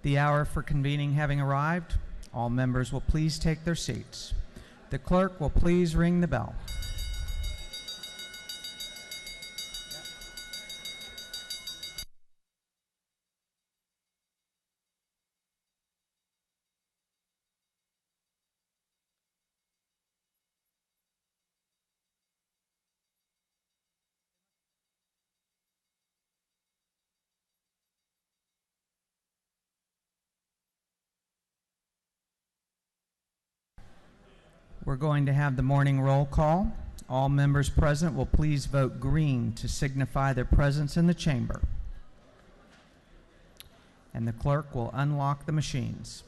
The hour for convening having arrived, all members will please take their seats. The clerk will please ring the bell. We're going to have the morning roll call. All members present will please vote green to signify their presence in the chamber. And the clerk will unlock the machines.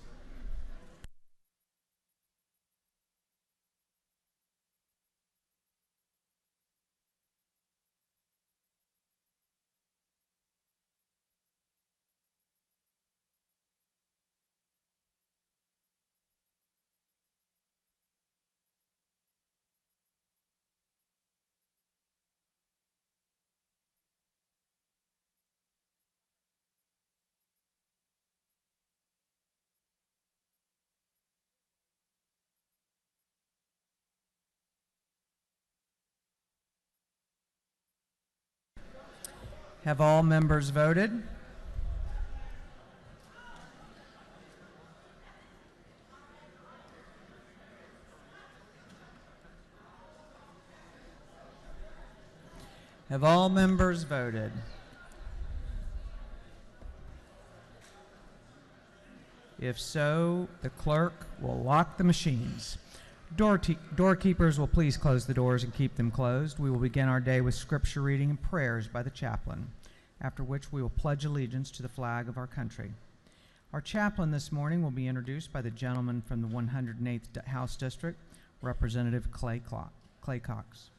Have all members voted? Have all members voted? If so, the clerk will lock the machines. Doorkeepers will please close the doors and keep them closed. We will begin our day with scripture reading and prayers by the chaplain, after which we will pledge allegiance to the flag of our country. Our chaplain this morning will be introduced by the gentleman from the 108th House District, Representative Clay Cox.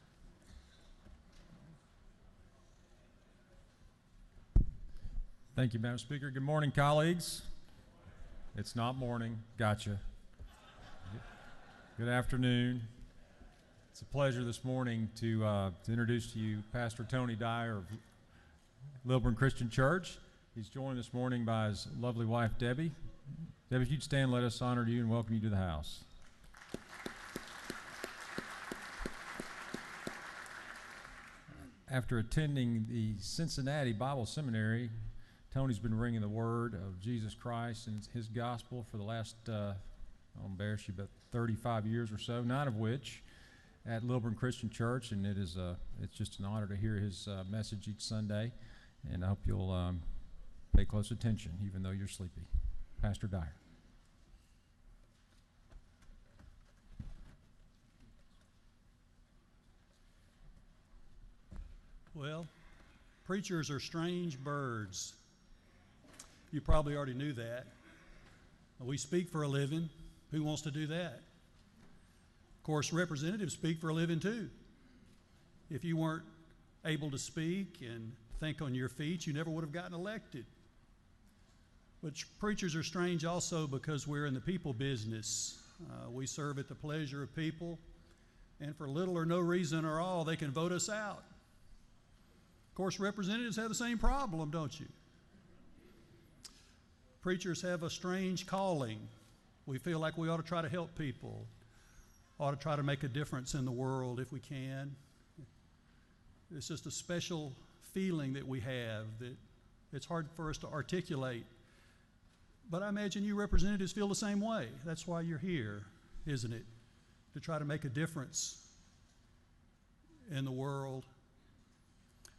Thank you, Madam Speaker. Good morning, colleagues. It's not morning. Gotcha. Good afternoon. It's a pleasure this morning to introduce to you Pastor Tony Dyer of Lilburn Christian Church. He's joined this morning by his lovely wife, Debbie. Debbie, if you'd stand, let us honor you and welcome you to the house. After attending the Cincinnati Bible Seminary, Tony's been bringing the word of Jesus Christ and his gospel for the last, I'll embarrass you, but 35 years or so, 9 of which at Lilburn Christian Church, and it's just an honor to hear his message each Sunday, and I hope you'll pay close attention, even though you're sleepy. Pastor Dyer. Well, preachers are strange birds. You probably already knew that. We speak for a living. Who wants to do that? Of course, representatives speak for a living too. If you weren't able to speak and think on your feet, you never would have gotten elected. But preachers are strange also because we're in the people business. We serve at the pleasure of people, and for little or no reason or all, they can vote us out. Of course, representatives have the same problem, don't you? Preachers have a strange calling. We feel like we ought to try to help people, ought to try to make a difference in the world if we can. It's just a special feeling that we have that it's hard for us to articulate. But I imagine you representatives feel the same way. That's why you're here, isn't it? To try to make a difference in the world.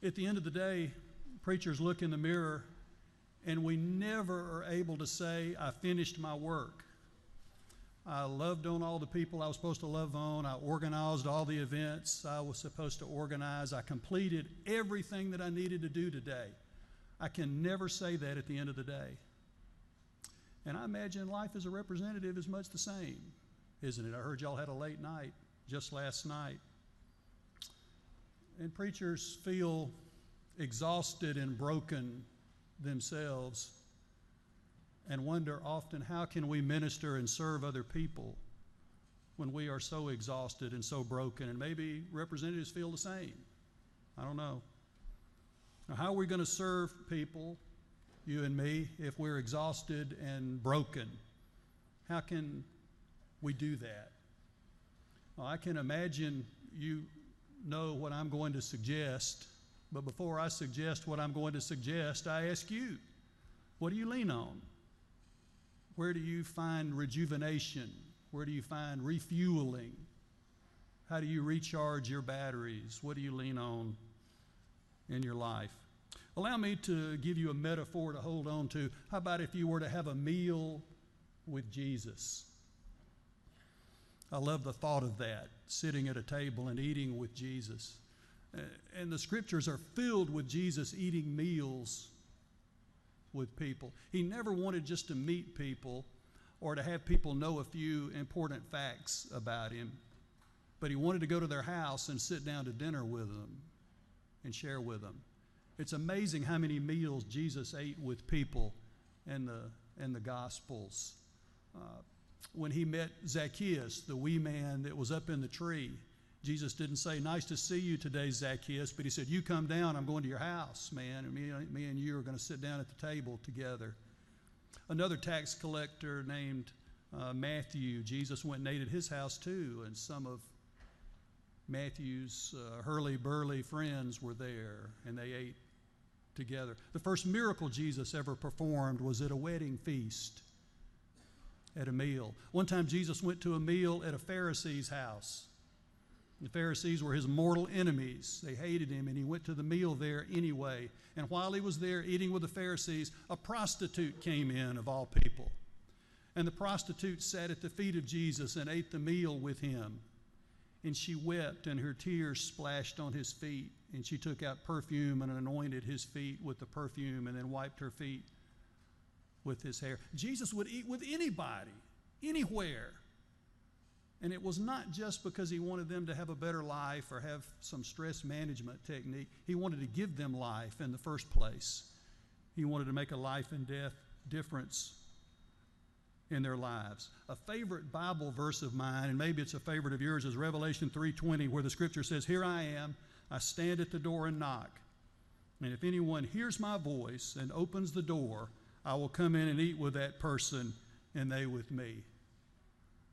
At the end of the day, preachers look in the mirror and we never are able to say, I finished my work. I loved on all the people I was supposed to love on. I organized all the events I was supposed to organize. I completed everything that I needed to do today. I can never say that at the end of the day. And I imagine life as a representative is much the same, isn't it? I heard y'all had a late night just last night. And preachers feel exhausted and broken themselves and wonder often, how can we minister and serve other people when we are so exhausted and so broken? And maybe representatives feel the same. I don't know. Now, how are we going to serve people you and me, if we're exhausted and broken. How can we do that? Well, I can imagine you know what I'm going to suggest, but before I suggest what I'm going to suggest, I ask you, what do you lean on? Where do you find rejuvenation? Where do you find refueling? How do you recharge your batteries? What do you lean on in your life? Allow me to give you a metaphor to hold on to. How about if you were to have a meal with Jesus? I love the thought of that, sitting at a table and eating with Jesus. And the scriptures are filled with Jesus eating meals with people. He never wanted just to meet people or to have people know a few important facts about him, but he wanted to go to their house and sit down to dinner with them and share with them. It's amazing how many meals Jesus ate with people in the Gospels. When he met Zacchaeus, the wee man that was up in the tree, Jesus didn't say, "Nice to see you today, Zacchaeus," but he said, "You come down, I'm going to your house, man, and me and you are going to sit down at the table together." Another tax collector named Matthew, Jesus went and ate at his house too, and some of Matthew's hurly-burly friends were there, and they ate together. The first miracle Jesus ever performed was at a wedding feast, at a meal. One time Jesus went to a meal at a Pharisee's house. The Pharisees were his mortal enemies. They hated him, and he went to the meal there anyway. And while he was there eating with the Pharisees, a prostitute came in, of all people. And the prostitute sat at the feet of Jesus and ate the meal with him. And she wept, and her tears splashed on his feet. And she took out perfume and anointed his feet with the perfume, and then wiped her feet with his hair. Jesus would eat with anybody, anywhere. And it was not just because he wanted them to have a better life or have some stress management technique. He wanted to give them life in the first place. He wanted to make a life and death difference in their lives. A favorite Bible verse of mine, and maybe it's a favorite of yours, is Revelation 3:20, where the scripture says, "Here I am, I stand at the door and knock. And if anyone hears my voice and opens the door, I will come in and eat with that person and they with me."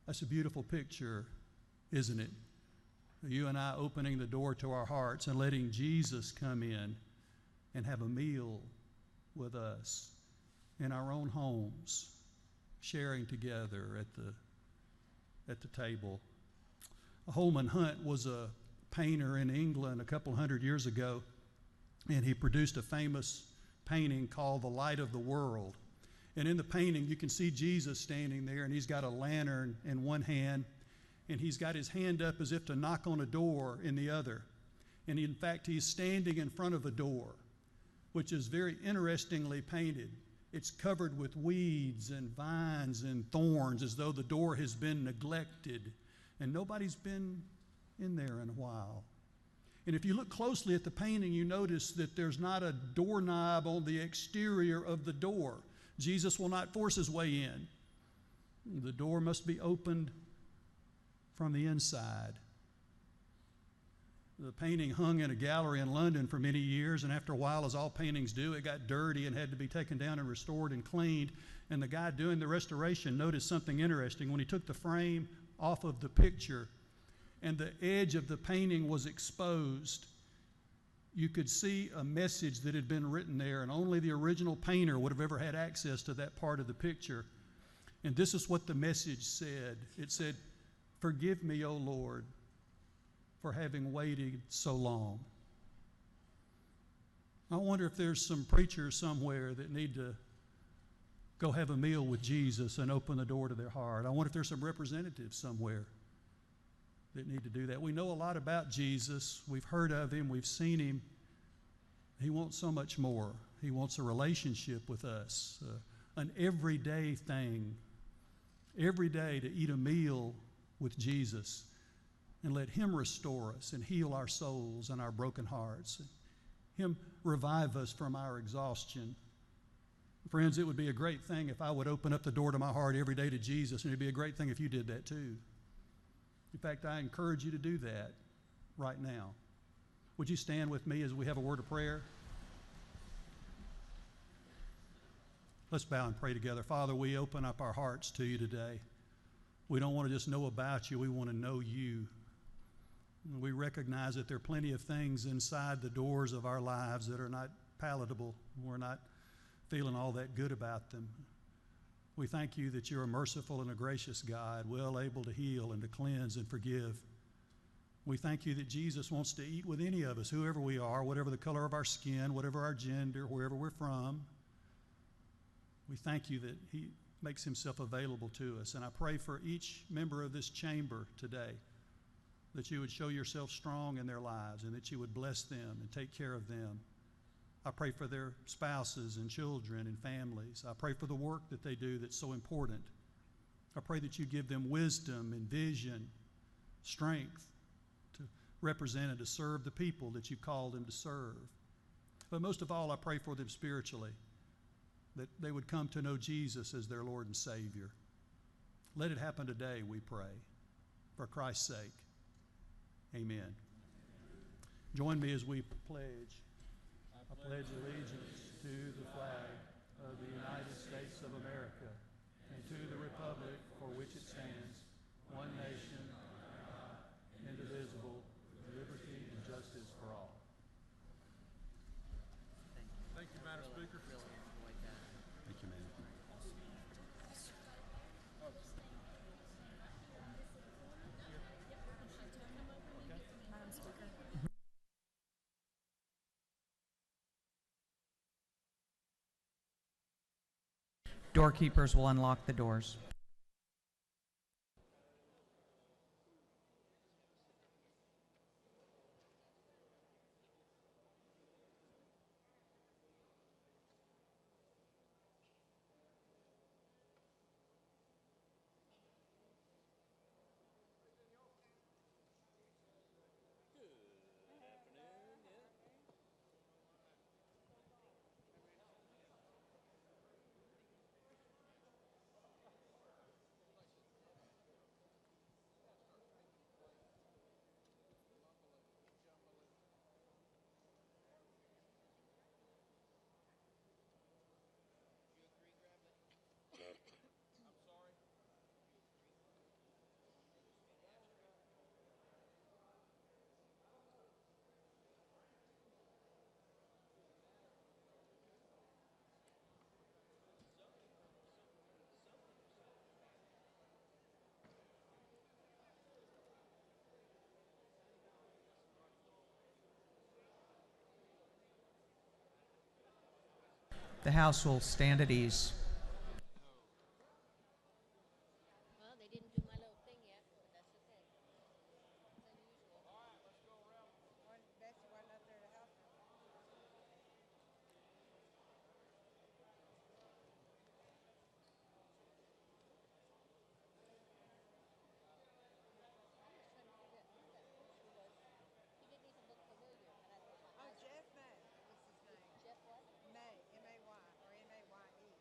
That's a beautiful picture, isn't it? You and I opening the door to our hearts and letting Jesus come in and have a meal with us in our own homes, sharing together at the table. Holman Hunt was a painter in England a couple hundred years ago, and he produced a famous painting called "The Light of the World." And in the painting, you can see Jesus standing there, and he's got a lantern in one hand, and he's got his hand up as if to knock on a door in the other. And in fact, he's standing in front of a door, which is very interestingly painted. It's covered with weeds and vines and thorns, as though the door has been neglected, and nobody's been in there in a while. And if you look closely at the painting, you notice that there's not a doorknob on the exterior of the door. Jesus will not force his way in. The door must be opened from the inside. The painting hung in a gallery in London for many years, and after a while, as all paintings do, it got dirty and had to be taken down and restored and cleaned. And the guy doing the restoration noticed something interesting. When he took the frame off of the picture and the edge of the painting was exposed, you could see a message that had been written there, and only the original painter would have ever had access to that part of the picture. And this is what the message said. It said, "Forgive me, O Lord, for having waited so long." I wonder if there's some preachers somewhere that need to go have a meal with Jesus and open the door to their heart. I wonder if there's some representatives somewhere that need to do that. We know a lot about Jesus. We've heard of him. We've seen him. He wants so much more. He wants a relationship with us, an everyday thing, every day to eat a meal with Jesus and let him restore us and heal our souls and our broken hearts, him revive us from our exhaustion. Friends, it would be a great thing if I would open up the door to my heart every day to Jesus, and it'd be a great thing if you did that too. In fact, I encourage you to do that right now. Would you stand with me as we have a word of prayer? Let's bow and pray together. Father, we open up our hearts to you today. We don't want to just know about you. We want to know you. We recognize that there are plenty of things inside the doors of our lives that are not palatable. We're not feeling all that good about them. We thank you that you're a merciful and a gracious God, well able to heal and to cleanse and forgive. We thank you that Jesus wants to eat with any of us, whoever we are, whatever the color of our skin, whatever our gender, wherever we're from. We thank you that he makes himself available to us. And I pray for each member of this chamber today that you would show yourself strong in their lives and that you would bless them and take care of them. I pray for their spouses and children and families. I pray for the work that they do that's so important. I pray that you give them wisdom and vision, strength to represent and to serve the people that you called them to serve. But most of all, I pray for them spiritually, that they would come to know Jesus as their Lord and Savior. Let it happen today, we pray, for Christ's sake. Amen. Join me as we pledge. I pledge allegiance to the flag of the United States of America and to the republic for which it stands, one nation, indivisible, with liberty and justice for all. Thank you, Madam Speaker. Thank you, man. Doorkeepers will unlock the doors. The House will stand at ease. Well, they didn't do my little thing yet, but that's okay. It's unusual. All right, let's go around. Betsy, why not there to help her? I was trying to forget who that person was. He didn't even look familiar, and I thought my eyes. Jeff May. What's his name? Jeff what? May, M-A-Y, or M-A-Y-E.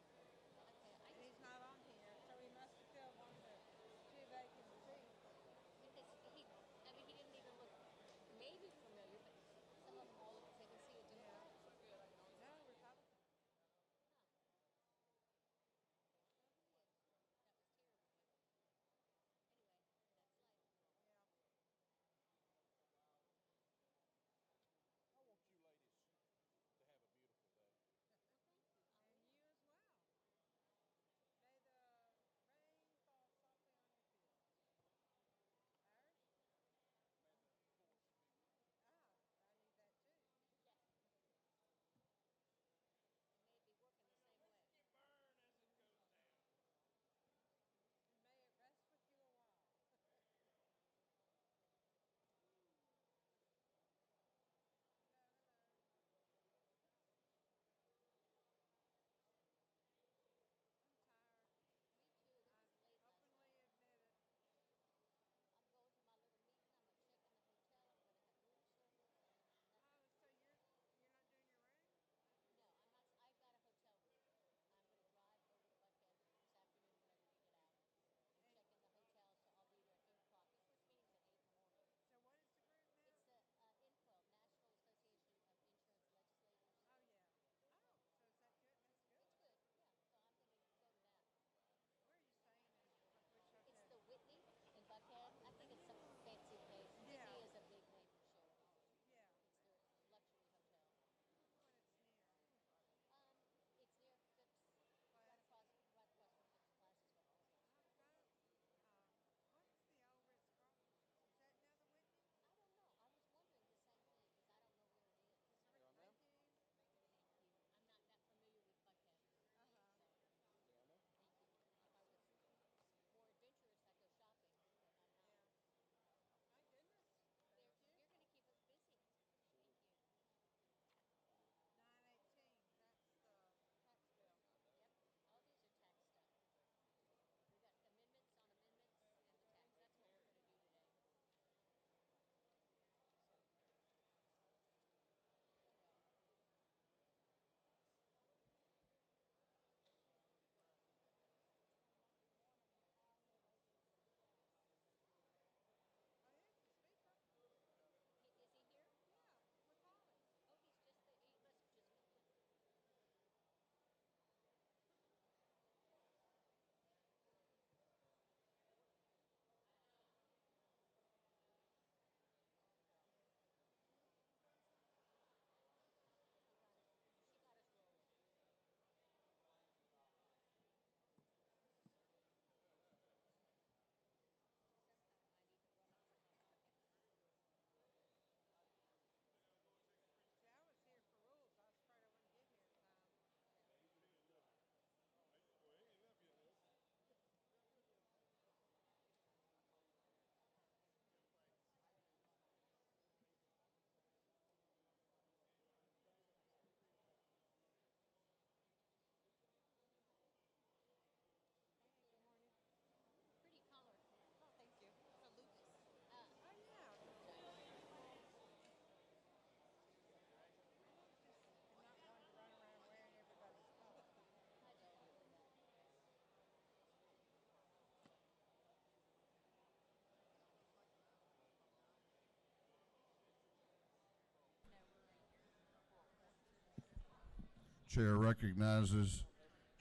Chair recognizes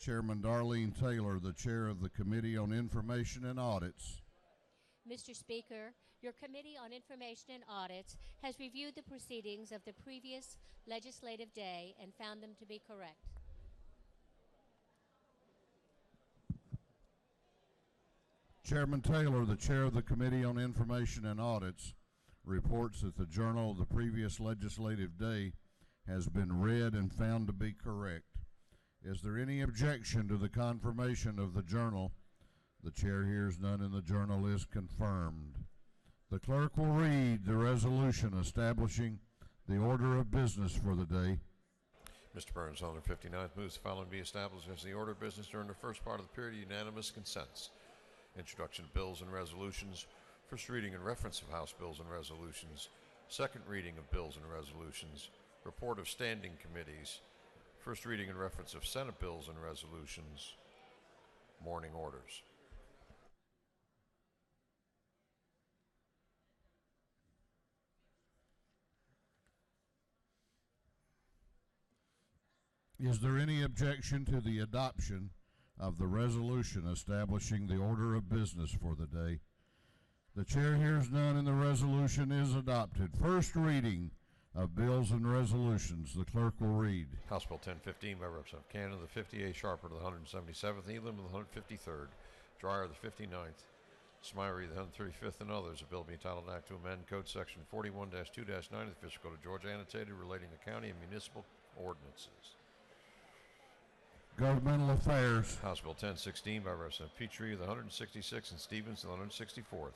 Chairman Darlene Taylor, the Chair of the Committee on Information and Audits. Mr. Speaker, your Committee on Information and Audits has reviewed the proceedings of the previous legislative day and found them to be correct. Chairman Taylor, the Chair of the Committee on Information and Audits, reports that the journal of the previous legislative day has been read and found to be correct. Is there any objection to the confirmation of the journal? The chair hears none and the journal is confirmed. The clerk will read the resolution establishing the order of business for the day. Mr. Burns, on the 59th, moves the following be established as the order of business during the first part of the period of unanimous consents. Introduction of bills and resolutions, first reading and reference of House bills and resolutions, second reading of bills and resolutions, report of standing committees, first reading and reference of Senate bills and resolutions, morning orders. Is there any objection to the adoption of the resolution establishing the order of business for the day? The chair hears none and the resolution is adopted. First reading of bills and resolutions. The clerk will read. House Bill 1015 by Representative Cannon, the 58th, Sharper, the 177th, Elam, the 153rd, Dreyer, the 59th, Smyrie, the 135th, and others. A bill being entitled Act to amend Code Section 41-2-9 of the Official Code of Georgia, annotated, relating to county and municipal ordinances. Governmental Affairs. House Bill 1016 by Representative Petrie, the 166th, and Stevens, the 164th.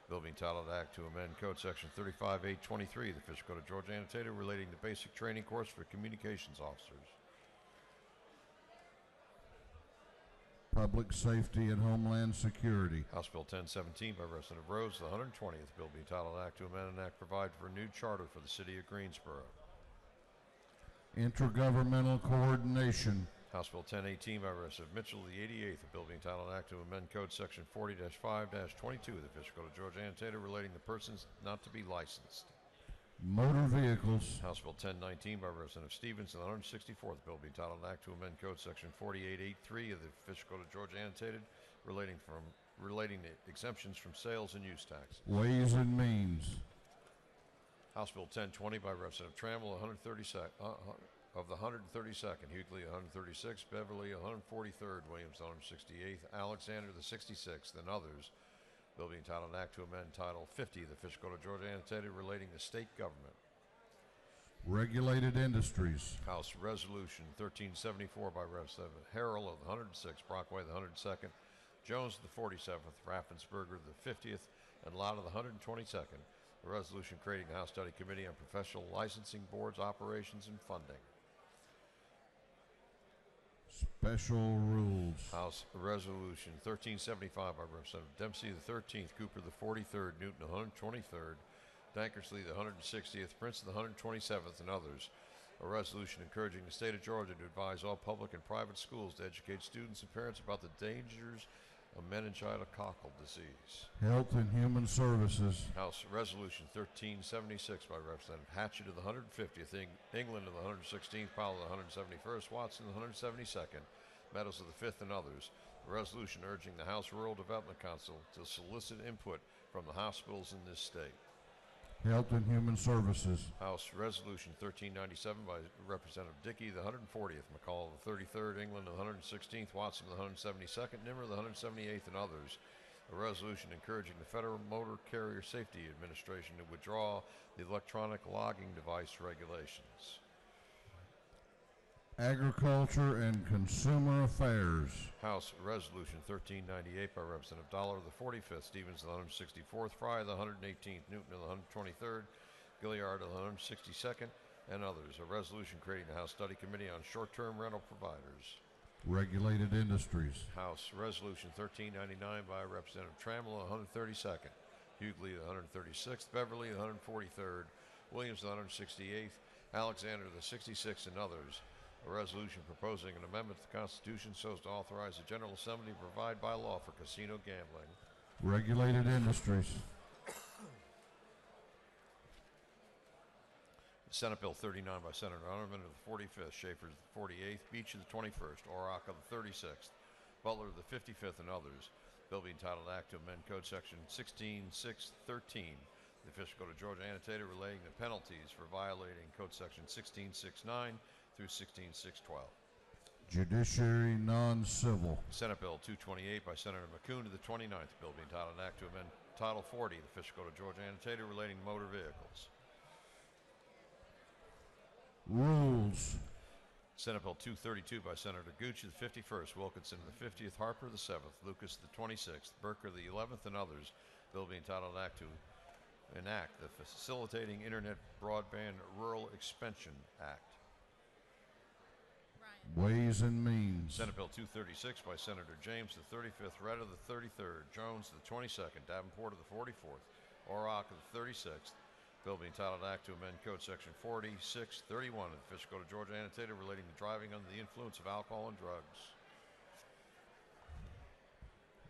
Bill being entitled Act to amend Code Section 35-823 of the Official Code of Georgia, annotated, relating to basic training course for communications officers. Public Safety and Homeland Security. House Bill 1017 by Representative Rhodes, the 120th. Bill being entitled Act to amend an act provide for a new charter for the city of Greensboro. Intergovernmental Coordination. House Bill 1018 by Representative Mitchell, the 88th. A bill being entitled Act to amend Code Section 40-5-22 of the Official Code of Georgia, annotated, relating to persons not to be licensed. Motor Vehicles. House Bill 1019 by Representative Stevens, the 164th. Bill being entitled Act to amend Code Section 4883 of the Official Code of Georgia, annotated, relating to exemptions from sales and use taxes. Ways and Means. House Bill 1020 by Representative Trammell, of the 132nd, Hughley, 136th, Beverly, 143rd, Williams, 168th, Alexander, the 66th, and others. Bill being entitled Act to amend Title 50 of the Official Code of Georgia, annotated, relating to state government. Regulated Industries. House Resolution 1374 by Representative Harrell of the 106th, Brockway, the 102nd, Jones, the 47th, Raffensperger, the 50th, and Lotta, the 122nd. A resolution creating the House Study Committee on Professional Licensing Boards, Operations, and Funding. Special Rules. House Resolution 1375 by Representative Dempsey, the 13th, Cooper, the 43rd, Newton, the 123rd, Dankersley, the 160th, Princeton, the 127th, and others. A resolution encouraging the state of Georgia to advise all public and private schools to educate students and parents about the dangers of meningococcal disease. Health and Human Services. House Resolution 1376 by Representative Hatchett of the 150th, England of the 116th, Powell of the 171st, Watson of the 172nd, Meadows of the 5th, and others. A resolution urging the House Rural Development Council to solicit input from the hospitals in this state. Health and Human Services. House Resolution 1397 by Representative Dickey, the 140th, McCall, the 33rd, England, the 116th, Watson, the 172nd, Nimmer, the 178th, and others. A resolution encouraging the Federal Motor Carrier Safety Administration to withdraw the electronic logging device regulations. Agriculture and Consumer Affairs. House Resolution 1398 by Representative Dollar of the 45th, Stevens of the 164th, Fry of the 118th, Newton of the 123rd, Gilliard of the 162nd, and others. A resolution creating the House Study Committee on Short-Term Rental Providers. Regulated Industries. House Resolution 1399 by Representative Trammell of the 132nd, Hughley of the 136th, Beverly of the 143rd, Williams of the 168th, Alexander of the 66th, and others. A resolution proposing an amendment to the Constitution so as to authorize the General Assembly to provide by law for casino gambling. Regulated Industries. Senate Bill 39 by Senator Underman of the 45th, Schaefer of the 48th, Beach of the 21st, Orrock of the 36th, Butler of the 55th, and others. Bill being entitled Act to amend Code Section 16613, the official code of Georgia annotated relating to penalties for violating Code Section 16609 through 16612. Judiciary non-civil. Senate Bill 228 by Senator McCoon of the 29th. Bill being entitled Act to amend Title 40, the official code of Georgia annotated relating to motor vehicles. Rules. Senate Bill 232 by Senator Gucci of the 51st, Wilkinson of the 50th, Harper of the 7th, Lucas of the 26th, Burker of the 11th, and others. Bill being entitled Act to enact the Facilitating Internet Broadband Rural Expansion Act. Ways and Means. Senate Bill 236 by Senator James of the 35th, Red of the 33rd, Jones of the 22nd, Davenport of the 44th, Orrock of the 36th. Bill being entitled Act to amend Code Section 4631 of the official code of Georgia annotated relating to driving under the influence of alcohol and drugs.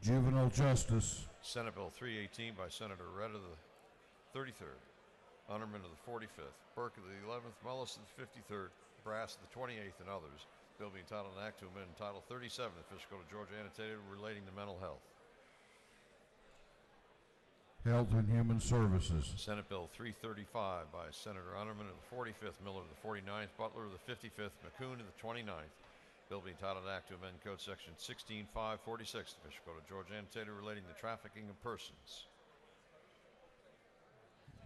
Juvenile Justice. Senate Bill 318 by Senator Red of the 33rd, Underman of the 45th, Burke of the 11th, Mullis of the 53rd, Brass of the 28th, and others. Bill being entitled Act to amend Title 37 of the official code of Georgia annotated relating to mental health. Health and Human Services. Senate Bill 335 by Senator Underman of the 45th, Miller of the 49th, Butler of the 55th, McCoon of the 29th. Bill being entitled Act to amend Code Section 16546, the official code of Georgia annotated relating to trafficking of persons.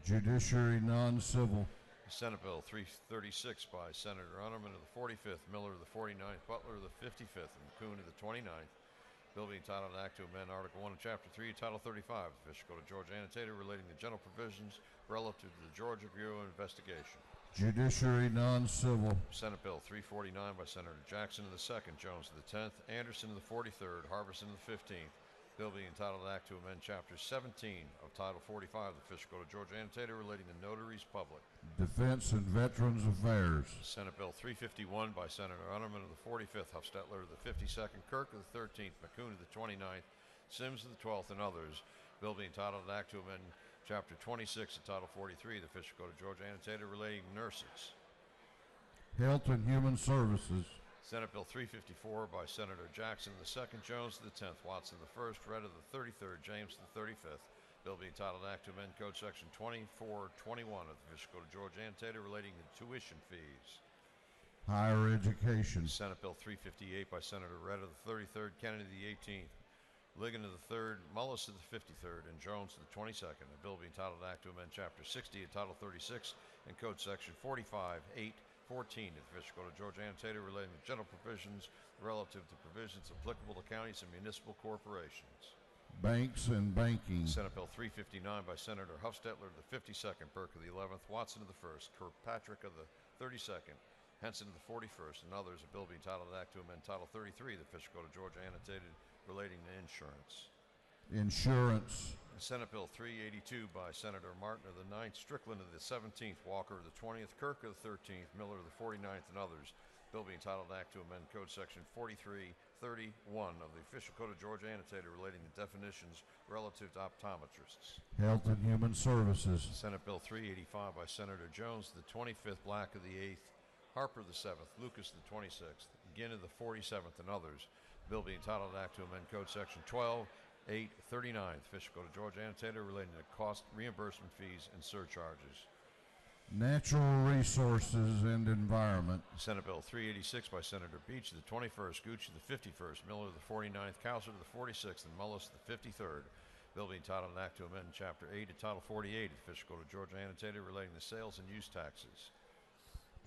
Judiciary non-civil. Senate Bill 336 by Senator Underman of the 45th, Miller of the 49th, Butler of the 55th, and McCoon of the 29th. Bill being entitled Act to amend Article 1 of Chapter 3, Title 35, official code of Georgia annotated relating to general provisions relative to the Georgia Bureau of Investigation. Judiciary non-civil. Senate Bill 349 by Senator Jackson of the 2nd, Jones of the 10th, Anderson of the 43rd, Harbison of the 15th. Bill being entitled Act to amend Chapter 17 of Title 45 of the official code of Georgia annotated relating to notaries public. Defense and Veterans Affairs. Senate Bill 351 by Senator Underman of the 45th, Hofstetler of the 52nd, Kirk of the 13th, McCoon of the 29th, Sims of the 12th, and others. Bill being entitled Act to amend Chapter 26 of Title 43 of the official code of Georgia annotated relating to nurses. Health and Human Services. Senate Bill 354 by Senator Jackson of the 2nd, Jones of the 10th, Watson of the 1st, Red of the 33rd, James of the 35th. Bill being entitled Act to amend Code Section 2421 of the official code of Georgia annotated relating to tuition fees. Higher Education. Senate Bill 358 by Senator Red of the 33rd, Kennedy of the 18th, Ligon of the 3rd, Mullis of the 53rd, and Jones of the 22nd. A bill being entitled Act to amend Chapter 60 of Title 36 and Code Section 45.8.14 of the official code of Georgia annotated relating to general provisions relative to provisions applicable to counties and municipal corporations. Banks and Banking. Senate Bill 359 by Senator Hofstetler of the 52nd, Burke of the 11th, Watson of the 1st, Kirkpatrick of the 32nd, Henson of the 41st, and others. A bill being entitled Act to amend Title 33 of the official code of Georgia annotated relating to insurance. Insurance. Senate Bill 382 by Senator Martin of the 9th, Strickland of the 17th, Walker of the 20th, Kirk of the 13th, Miller of the 49th, and others. Bill being entitled Act to amend Code Section 4331 of the official code of Georgia annotated relating to definitions relative to optometrists. Health and Human Services. Senate Bill 385 by Senator Jones of the 25th, Black of the 8th, Harper of the 7th, Lucas of the 26th, Ginn of the 47th, and others. Bill being entitled Act to amend Code Section 12.839, official code of Georgia annotated relating to cost reimbursement fees and surcharges. Natural Resources and Environment. Senate Bill 386 by Senator Beach of the 21st, Gucci of the 51st, Miller of the 49th, Cowser of the 46th, and Mullis of the 53rd. Bill being entitled an Act to amend Chapter 8 of Title 48 of the official code of Georgia annotated relating to sales and use taxes.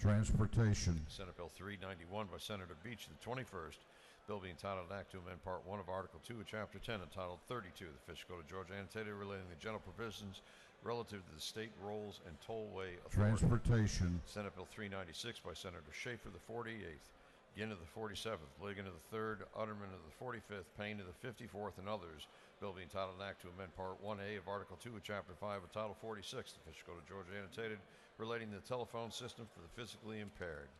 Transportation. Senate Bill 391 by Senator Beach of the 21st. Bill being entitled an Act to amend Part 1 of Article 2 of Chapter 10 entitled 32 of the official code of Georgia annotated relating to general provisions relative to the state rolls and tollway authority. Transportation. Senate Bill 396 by Senator Schaefer of the 48th, Ginn of the 47th, Ligon of the 3rd, Utterman of the 45th, Payne of the 54th, and others. Bill being entitled an Act to amend Part 1A of Article 2 of Chapter 5 of Title 46 of the official code of Georgia annotated relating to the telephone system for the physically impaired.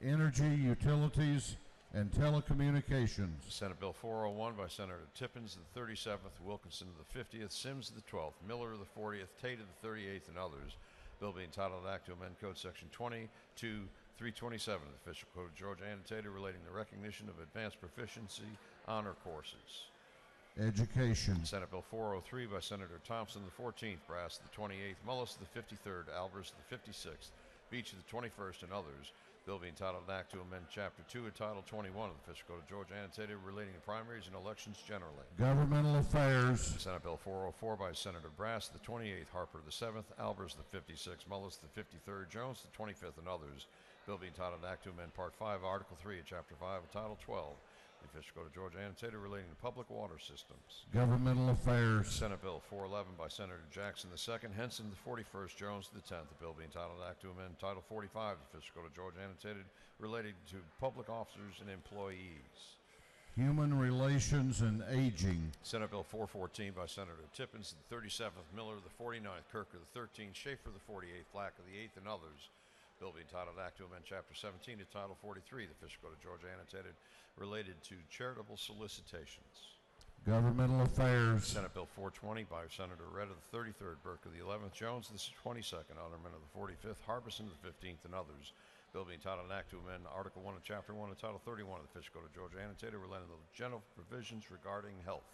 Energy, Utilities, and Telecommunications. Senate Bill 401 by Senator Tippins of the 37th, Wilkinson of the 50th, Sims of the 12th, Miller of the 40th, Tate of the 38th, and others. Bill being titled Act to amend Code Section 22-327 of the Official Code of Georgia annotated relating to recognition of advanced proficiency honor courses. Education. Senate Bill 403 by Senator Thompson, the 14th, Brass, the 28th, Mullis, the 53rd, Albers, the 56th, Beach, the 21st, and others. Bill being titled Act to amend Chapter 2 of Title 21 of the Official Code of Georgia annotated relating to primaries and elections generally. Governmental Affairs. Senate Bill 404 by Senator Brass, the 28th, Harper, the 7th, Albers, the 56th, Mullis, the 53rd, Jones, the 25th, and others. Bill being titled Act to amend Part 5, Article 3 of Chapter 5 of Title 12. The Official Code of Georgia annotated relating to public water systems. Governmental Affairs. Senate Bill 411 by Senator Jackson II, Henson the 41st, Jones the 10th. The bill being titled Act to amend Title 45 of the Official Code of Georgia annotated relating to public officers and employees. Human Relations and Aging. Senate Bill 414 by Senator Tippins the 37th, Miller the 49th, Kirker the 13th, Schaefer the 48th, Black of the 8th, and others. Bill being titled Act to amend Chapter 17 to Title 43 of the Official Code of Georgia annotated related to charitable solicitations. Governmental Affairs. Senate Bill 420 by Senator Redd of the 33rd, Burke of the 11th, Jones the 22nd, Alderman of the 45th, Harbison the 15th, and others. Bill being titled an Act to amend Article 1 of Chapter 1 of Title 31 of the Official Code of Georgia annotated relating to the general provisions regarding health.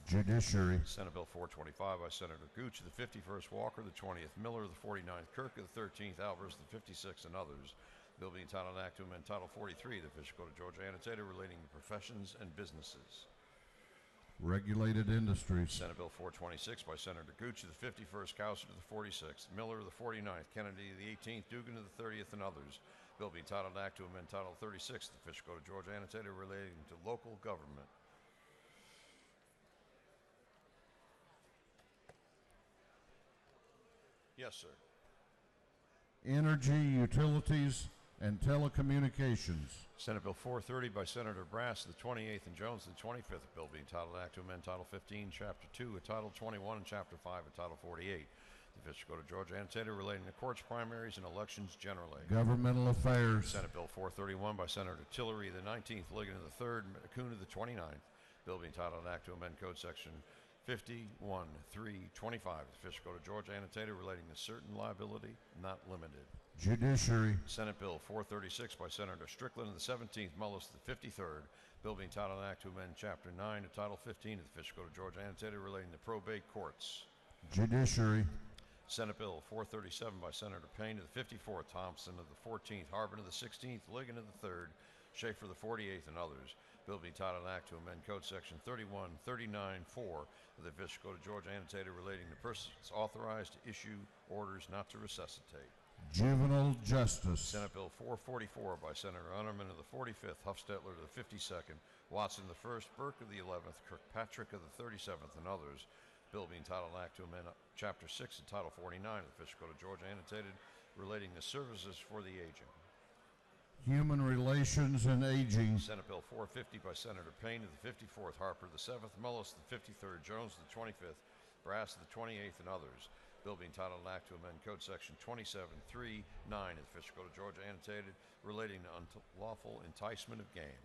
Judiciary. Senate Bill 425 by Senator Gooch of the 51st, Walker the 20th, Miller the 49th, Kirk of the 13th, Albers the 56th, and others. Bill being titled Act to amend Title 43 of the Official Code of Georgia annotated relating to professions and businesses. Regulated Industries. Senate Bill 426 by Senator Gooch of the 51st, Cowser of the 46th, Miller of the 49th, Kennedy of the 18th, Dugan of the 30th, and others. Bill being titled Act to amend Title 36 of the Official Code of Georgia annotated relating to local government. Yes, sir. Energy, Utilities, and Telecommunications. Senate Bill 430 by Senator Brass, the 28th, and Jones, the 25th. Bill being titled Act to amend Title 15, Chapter 2 of Title 21 and Chapter 5 of Title 48. The Official Code of Georgia annotated relating to courts, primaries, and elections generally. Governmental Affairs. Senate Bill 431 by Senator Tillery, the 19th, Ligon of the 3rd, Acuna the 29th. Bill being titled Act to amend Code Section 51-325. The Official Code of Georgia annotated relating to certain liability, not limited. Judiciary. Senate Bill 436 by Senator Strickland of the 17th, Mullis the 53rd. Bill being titled Act to amend Chapter 9 of Title 15 of the Official Code of Georgia annotated relating to probate courts. Judiciary. Senate Bill 437 by Senator Payne of the 54th, Thompson of the 14th, Harbin of the 16th, Ligon of the 3rd, Schaefer the 48th, and others. Bill being titled Act to amend Code Section 3139-4 of the Official Code of Georgia annotated relating to persons authorized to issue orders not to resuscitate. Juvenile Justice. Senate Bill 444 by Senator Unterman of the 45th, Huffstetler of the 52nd, Watson the 1st, Burke of the 11th, Kirkpatrick of the 37th, and others. Bill being titled Act to amend Chapter 6 of Title 49 of the Official Code of Georgia annotated relating to services for the aging. Human Relations and Aging. Senate Bill 450 by Senator Payne of the 54th, Harper the 7th, Mullis the 53rd, Jones the 25th, Brass the 28th, and others. Bill being titled an Act to amend Code Section 2739 of the Official Code of Georgia annotated relating to unlawful enticement of game.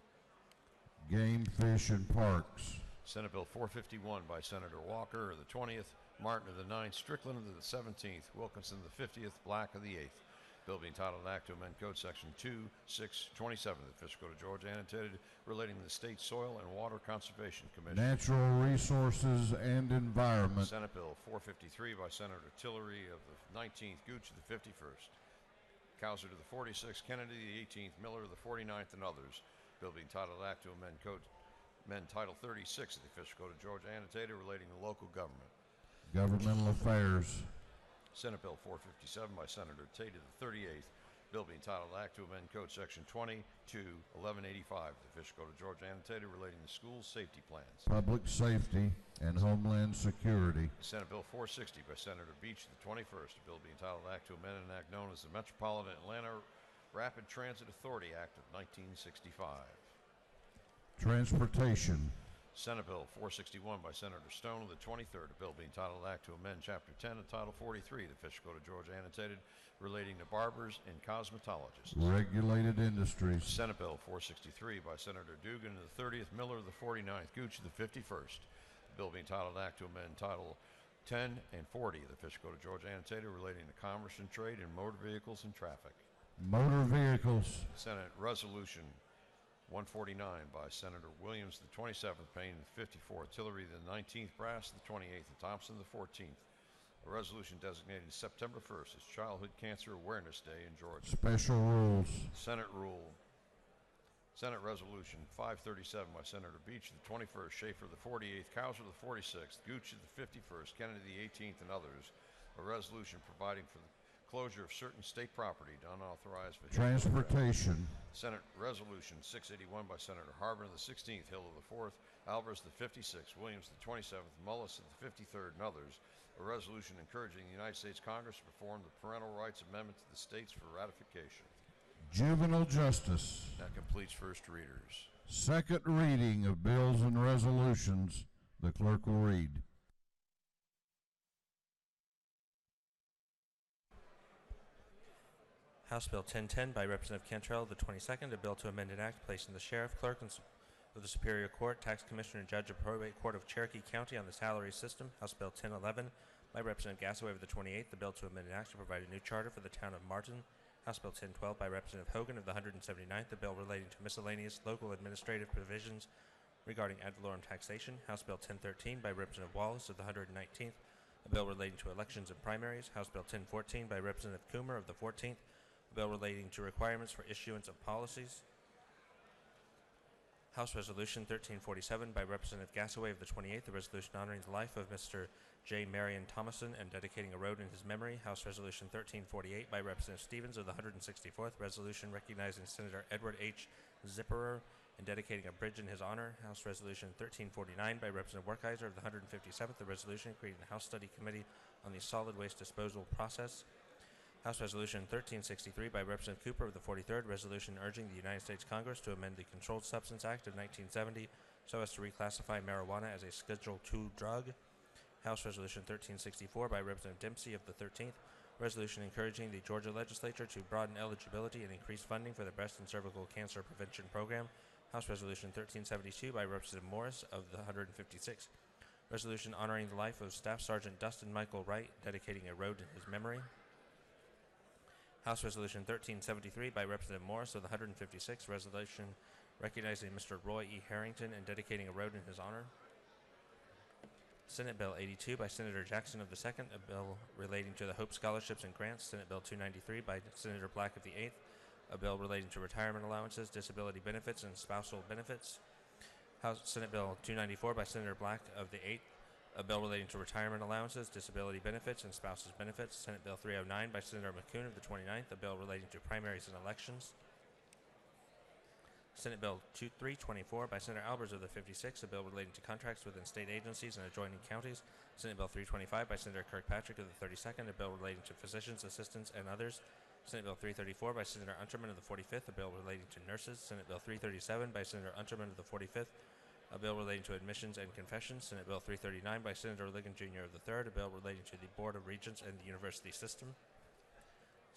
Game, Fish, and Parks. Senate Bill 451 by Senator Walker of the 20th, Martin of the 9th, Strickland of the 17th, Wilkinson of the 50th, Black of the 8th. Bill being titled an Act to amend Code Section 2627 of the Official Code of Georgia annotated relating to the State Soil and Water Conservation Commission. Natural Resources and Environment. Senate Bill 453 by Senator Tillery of the 19th, Gooch of the 51st, Cowser to the 46th, Kennedy the 18th, Miller of the 49th, and others. Bill being titled Act to amend Title 36 of the Official Code of Georgia annotated relating to local government. Governmental Affairs. Senate Bill 457 by Senator Tate of the 38th. Bill being titled Act to amend Code Section 22-1185 of the Official Code of Georgia annotated relating to school safety plans. Public Safety and Homeland Security. Senate Bill 460 by Senator Beach of the 21st. A bill being titled Act to amend an act known as the Metropolitan Atlanta Rapid Transit Authority Act of 1965. Transportation. Senate Bill 461 by Senator Stone of the 23rd. A bill being titled Act to amend Chapter 10 of Title 43 of the Official Code of Georgia annotated relating to barbers and cosmetologists. Regulated Industries. Senate Bill 463 by Senator Dugan of the 30th, Miller of the 49th, Gooch of the 51st. A bill being titled Act to amend Title 10 and 40 of the official code of Georgia annotated relating to commerce and trade in motor vehicles and traffic. Motor vehicles. Senate Resolution 149 by Senator Williams, the 27th, Payne, the 54th, Tillery, the 19th, Brass, the 28th, and Thompson, the 14th. A resolution designating September 1st as Childhood Cancer Awareness Day in Georgia. Special rules. Senate Resolution 537 by Senator Beach, the 21st, Schaefer, the 48th, Cowser, the 46th, Gucci, the 51st, Kennedy, the 18th, and others. A resolution providing for the closure of certain state property to unauthorized transportation. Senate Resolution 681 by Senator Harbin, the 16th, Hill of the 4th, Alvarez, the 56th, Williams, the 27th, Mullis, the 53rd, and others. A resolution encouraging the United States Congress to perform the Parental Rights Amendment to the states for ratification. Juvenile justice. That completes first readers. Second reading of bills and resolutions. The clerk will read. House Bill 1010 by Representative Cantrell, the 22nd, a bill to amend an act placing the Sheriff, Clerk of the Superior Court, Tax Commissioner, and Judge of Probate Court of Cherokee County on the salary system. House Bill 1011 by Representative Gassaway of the 28th, the bill to amend an act to provide a new charter for the town of Martin. House Bill 1012 by Representative Hogan of the 179th, the bill relating to miscellaneous local administrative provisions regarding ad valorem taxation. House Bill 1013 by Representative Wallace of the 119th, a bill relating to elections and primaries. House Bill 1014 by Representative Coomer of the 14th, a bill relating to requirements for issuance of policies. House Resolution 1347 by Representative Gassaway of the 28th, a resolution honoring the life of Mr. J. Marion Thomason and dedicating a road in his memory. House Resolution 1348 by Representative Stevens of the 164th, resolution recognizing Senator Edward H. Zipperer and dedicating a bridge in his honor. House Resolution 1349 by Representative Werkheiser of the 157th, the resolution creating a House Study Committee on the solid waste disposal process. House Resolution 1363 by Representative Cooper of the 43rd, resolution urging the United States Congress to amend the Controlled Substance Act of 1970 so as to reclassify marijuana as a Schedule II drug. House Resolution 1364 by Representative Dempsey of the 13th, resolution encouraging the Georgia Legislature to broaden eligibility and increase funding for the breast and cervical cancer prevention program. House Resolution 1372 by Representative Morris of the 156th, resolution honoring the life of Staff Sergeant Dustin Michael Wright, dedicating a road in his memory. House Resolution 1373 by Representative Morris of the 156th, resolution recognizing Mr. Roy E. Harrington and dedicating a road in his honor. Senate Bill 82 by Senator Jackson of the 2nd, a bill relating to the Hope Scholarships and Grants. Senate Bill 293 by Senator Black of the 8th, a bill relating to retirement allowances, disability benefits, and spousal benefits. Senate Bill 294 by Senator Black of the 8th, a bill relating to retirement allowances, disability benefits, and spouses benefits. Senate Bill 309 by Senator McCoon of the 29th, a bill relating to primaries and elections. Senate Bill 324 by Senator Albers of the 56th, a bill relating to contracts within state agencies and adjoining counties. Senate Bill 325 by Senator Kirkpatrick of the 32nd, a bill relating to physicians, assistants, and others. Senate Bill 334 by Senator Unterman of the 45th, a bill relating to nurses. Senate Bill 337 by Senator Unterman of the 45th, a bill relating to admissions and confessions. Senate Bill 339 by Senator Ligon Jr. of the 3rd, a bill relating to the Board of Regents and the university system.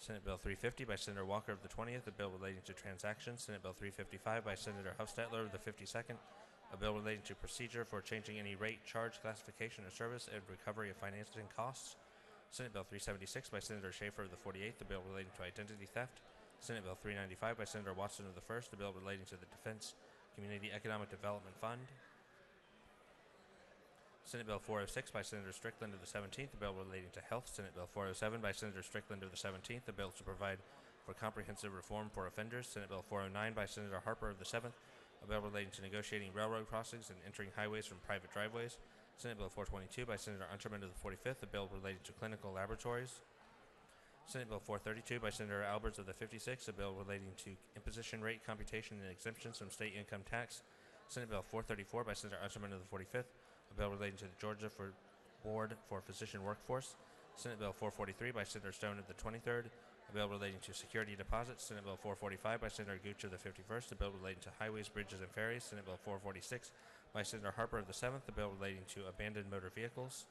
Senate Bill 350 by Senator Walker of the 20th, a bill relating to transactions. Senate Bill 355 by Senator Hofstadler of the 52nd, a bill relating to procedure for changing any rate, charge, classification, or service and recovery of financing costs. Senate Bill 376 by Senator Schaefer of the 48th, a bill relating to identity theft. Senate Bill 395 by Senator Watson of the 1st, a bill relating to the Defense Community Economic Development Fund. Senate Bill 406 by Senator Strickland of the 17th, a bill relating to health. Senate Bill 407 by Senator Strickland of the 17th, a bill to provide for comprehensive reform for offenders. Senate Bill 409 by Senator Harper of the 7th, a bill relating to negotiating railroad crossings and entering highways from private driveways. Senate Bill 422 by Senator Unterman of the 45th, a bill relating to clinical laboratories. Senate Bill 432 by Senator Alberts of the 56th, a bill relating to imposition rate computation and exemptions from state income tax. Senate Bill 434 by Senator Unterman of the 45th, a bill relating to the Georgia Board for Physician Workforce. Senate Bill 443 by Senator Stone of the 23rd, a bill relating to security deposits. Senate Bill 445 by Senator Gooch of the 51st, a bill relating to highways, bridges, and ferries. Senate Bill 446 by Senator Harper of the 7th, a bill relating to abandoned motor vehicles.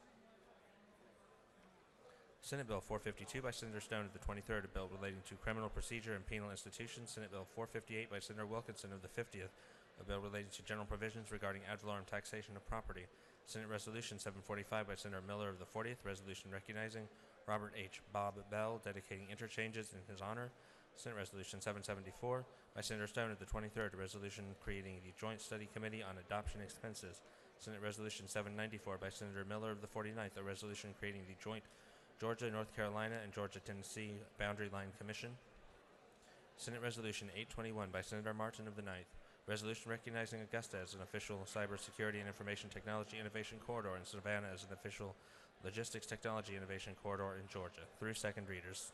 Senate Bill 452 by Senator Stone of the 23rd, a bill relating to criminal procedure and penal institutions. Senate Bill 458 by Senator Wilkinson of the 50th, a bill relating to general provisions regarding ad valorem taxation of property. Senate Resolution 745 by Senator Miller of the 40th, resolution recognizing Robert H. Bob Bell, dedicating interchanges in his honor. Senate Resolution 774 by Senator Stone of the 23rd, a resolution creating the Joint Study Committee on Adoption Expenses. Senate Resolution 794 by Senator Miller of the 49th, a resolution creating the Joint Georgia, North Carolina, and Georgia-Tennessee Boundary Line Commission. Senate Resolution 821 by Senator Martin of the 9th, resolution recognizing Augusta as an official cybersecurity and information technology innovation corridor and Savannah as an official logistics technology innovation corridor in Georgia. Through second readers.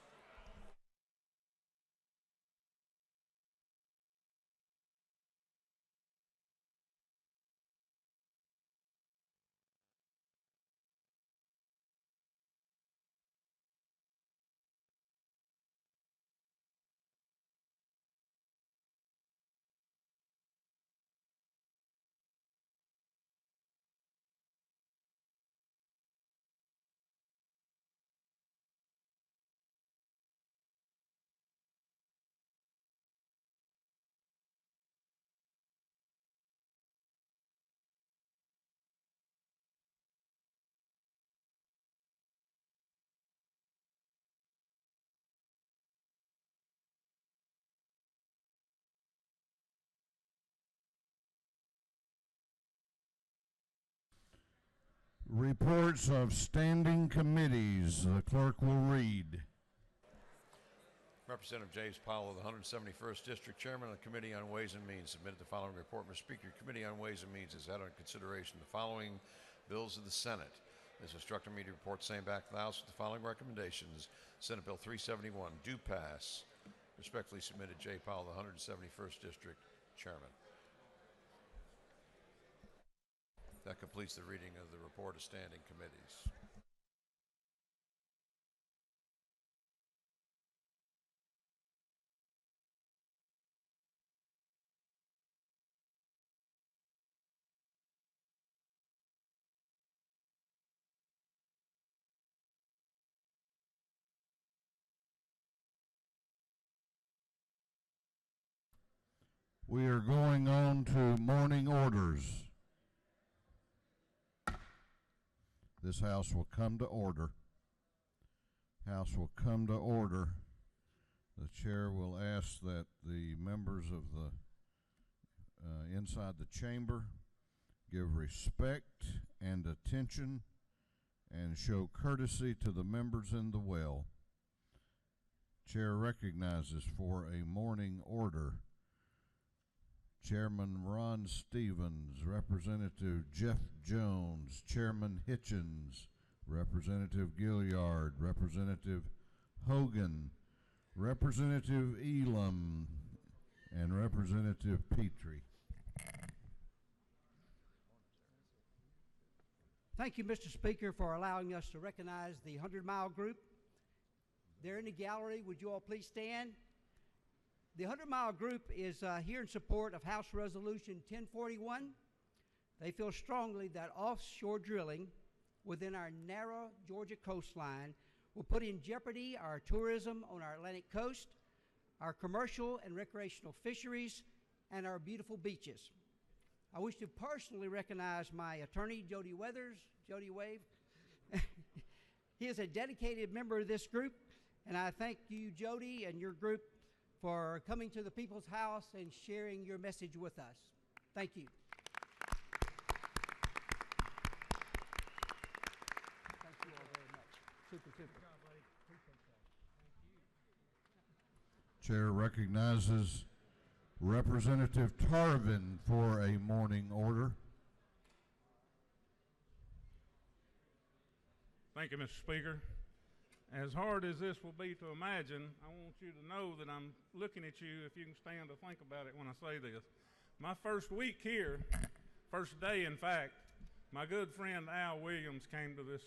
Reports of standing committees. The clerk will read. Representative James Powell of the 171st District, Chairman of the Committee on Ways and Means, submitted the following report. Mr. Speaker, Committee on Ways and Means has had under consideration the following bills of the Senate. This instructed me to report same back to the House with the following recommendations. Senate Bill 371, do pass. Respectfully submitted, J. Powell, the 171st District, Chairman. That completes the reading of the report of standing committees. We are going on to morning orders. This House will come to order. House will come to order. The chair will ask that the members of the inside the chamber give respect and attention and show courtesy to the members in the well. Chair recognizes for a morning order Chairman Ron Stevens, Representative Jeff Jones, Chairman Hitchens, Representative Gilliard, Representative Hogan, Representative Elam, and Representative Petrie. Thank you, Mr. Speaker, for allowing us to recognize the 100-mile group. There in the gallery, would you all please stand? The 100-mile group is here in support of House Resolution 1041. They feel strongly that offshore drilling within our narrow Georgia coastline will put in jeopardy our tourism on our Atlantic coast, our commercial and recreational fisheries, and our beautiful beaches. I wish to personally recognize my attorney, Jody Weathers. Jody, wave. He is a dedicated member of this group, and I thank you, Jody, and your group for coming to the People's House and sharing your message with us. Thank you. Thank you all very much. Super, super. Good job, buddy. Appreciate that. Thank you. Chair recognizes Representative Tarvin for a morning order. Thank you, Mr. Speaker. As hard as this will be to imagine, I want you to know that I'm looking at you, if you can stand to think about it when I say this. My first week here, first day in fact, my good friend Al Williams came to this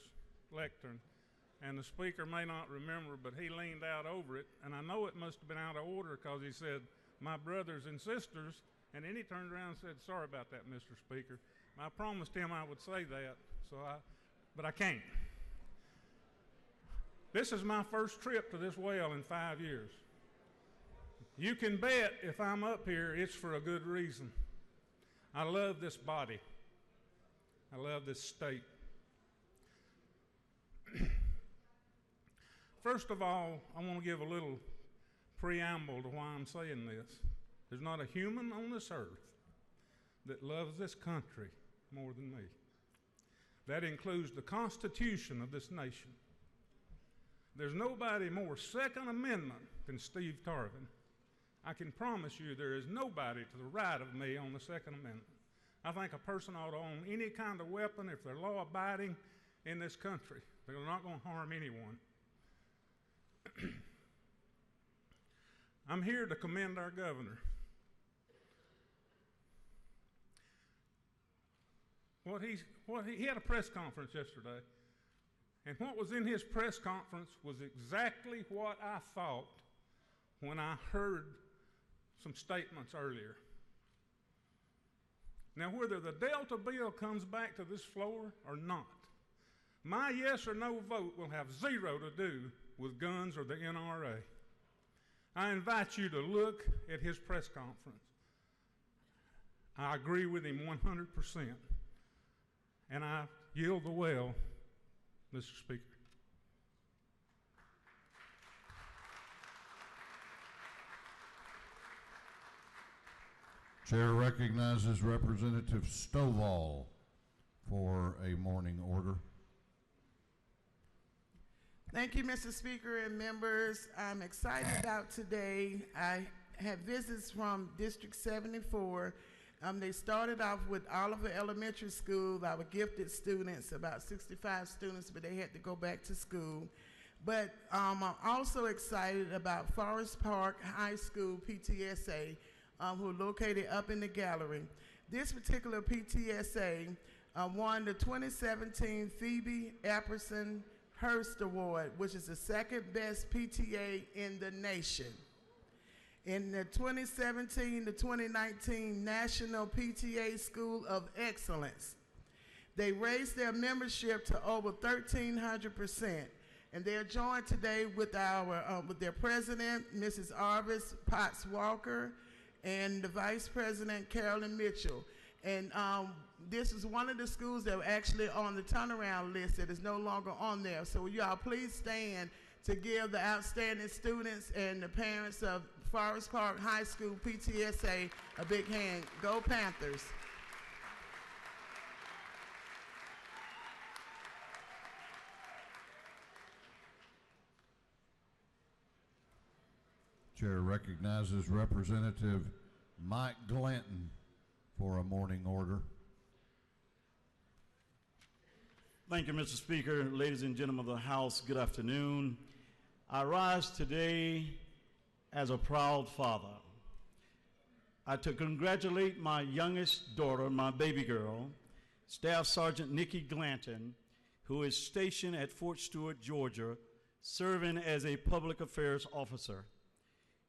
lectern, and the speaker may not remember, but he leaned out over it, and I know it must have been out of order because he said, "My brothers and sisters," and then he turned around and said, "Sorry about that, Mr. Speaker." I promised him I would say that, but I can't. This is my first trip to this well in 5 years. You can bet if I'm up here, it's for a good reason. I love this body. I love this state. First of all, I want to give a little preamble to why I'm saying this. There's not a human on this earth that loves this country more than me. That includes the Constitution of this nation. There's nobody more Second Amendment than Steve Tarvin. I can promise you there is nobody to the right of me on the Second Amendment. I think a person ought to own any kind of weapon if they're law-abiding in this country. They're not going to harm anyone. I'm here to commend our governor. He had a press conference yesterday, and what was in his press conference was exactly what I thought when I heard some statements earlier. Now, whether the Delta bill comes back to this floor or not, my yes or no vote will have zero to do with guns or the NRA. I invite you to look at his press conference. I agree with him 100%. And I yield the well, Mr. Speaker. Chair recognizes Representative Stovall for a morning order. Thank you, Mr. Speaker and members. I'm excited about today. I have visits from District 74. They started off with Oliver Elementary School, our gifted students, about 65 students, but they had to go back to school. But I'm also excited about Forest Park High School PTSA, who are located up in the gallery. This particular PTSA won the 2017 Phoebe Apperson Hearst Award, which is the second best PTA in the nation. In the 2017 to 2019 National PTA School of Excellence, they raised their membership to over 1,300%, and they are joined today with with their president, Mrs. Arvis Potts Walker, and the vice president, Carolyn Mitchell. And this is one of the schools that were actually on the turnaround list that is no longer on there. So will you all please stand to give the outstanding students and the parents of Forest Park High School PTSA a big hand. Go Panthers. Chair recognizes Representative Mike Glanton for a morning order. Thank you, Mr. Speaker. Ladies and gentlemen of the House, good afternoon. I rise today as a proud father. I to congratulate my youngest daughter, my baby girl, Staff Sergeant Nikki Glanton, who is stationed at Fort Stewart, Georgia, serving as a public affairs officer.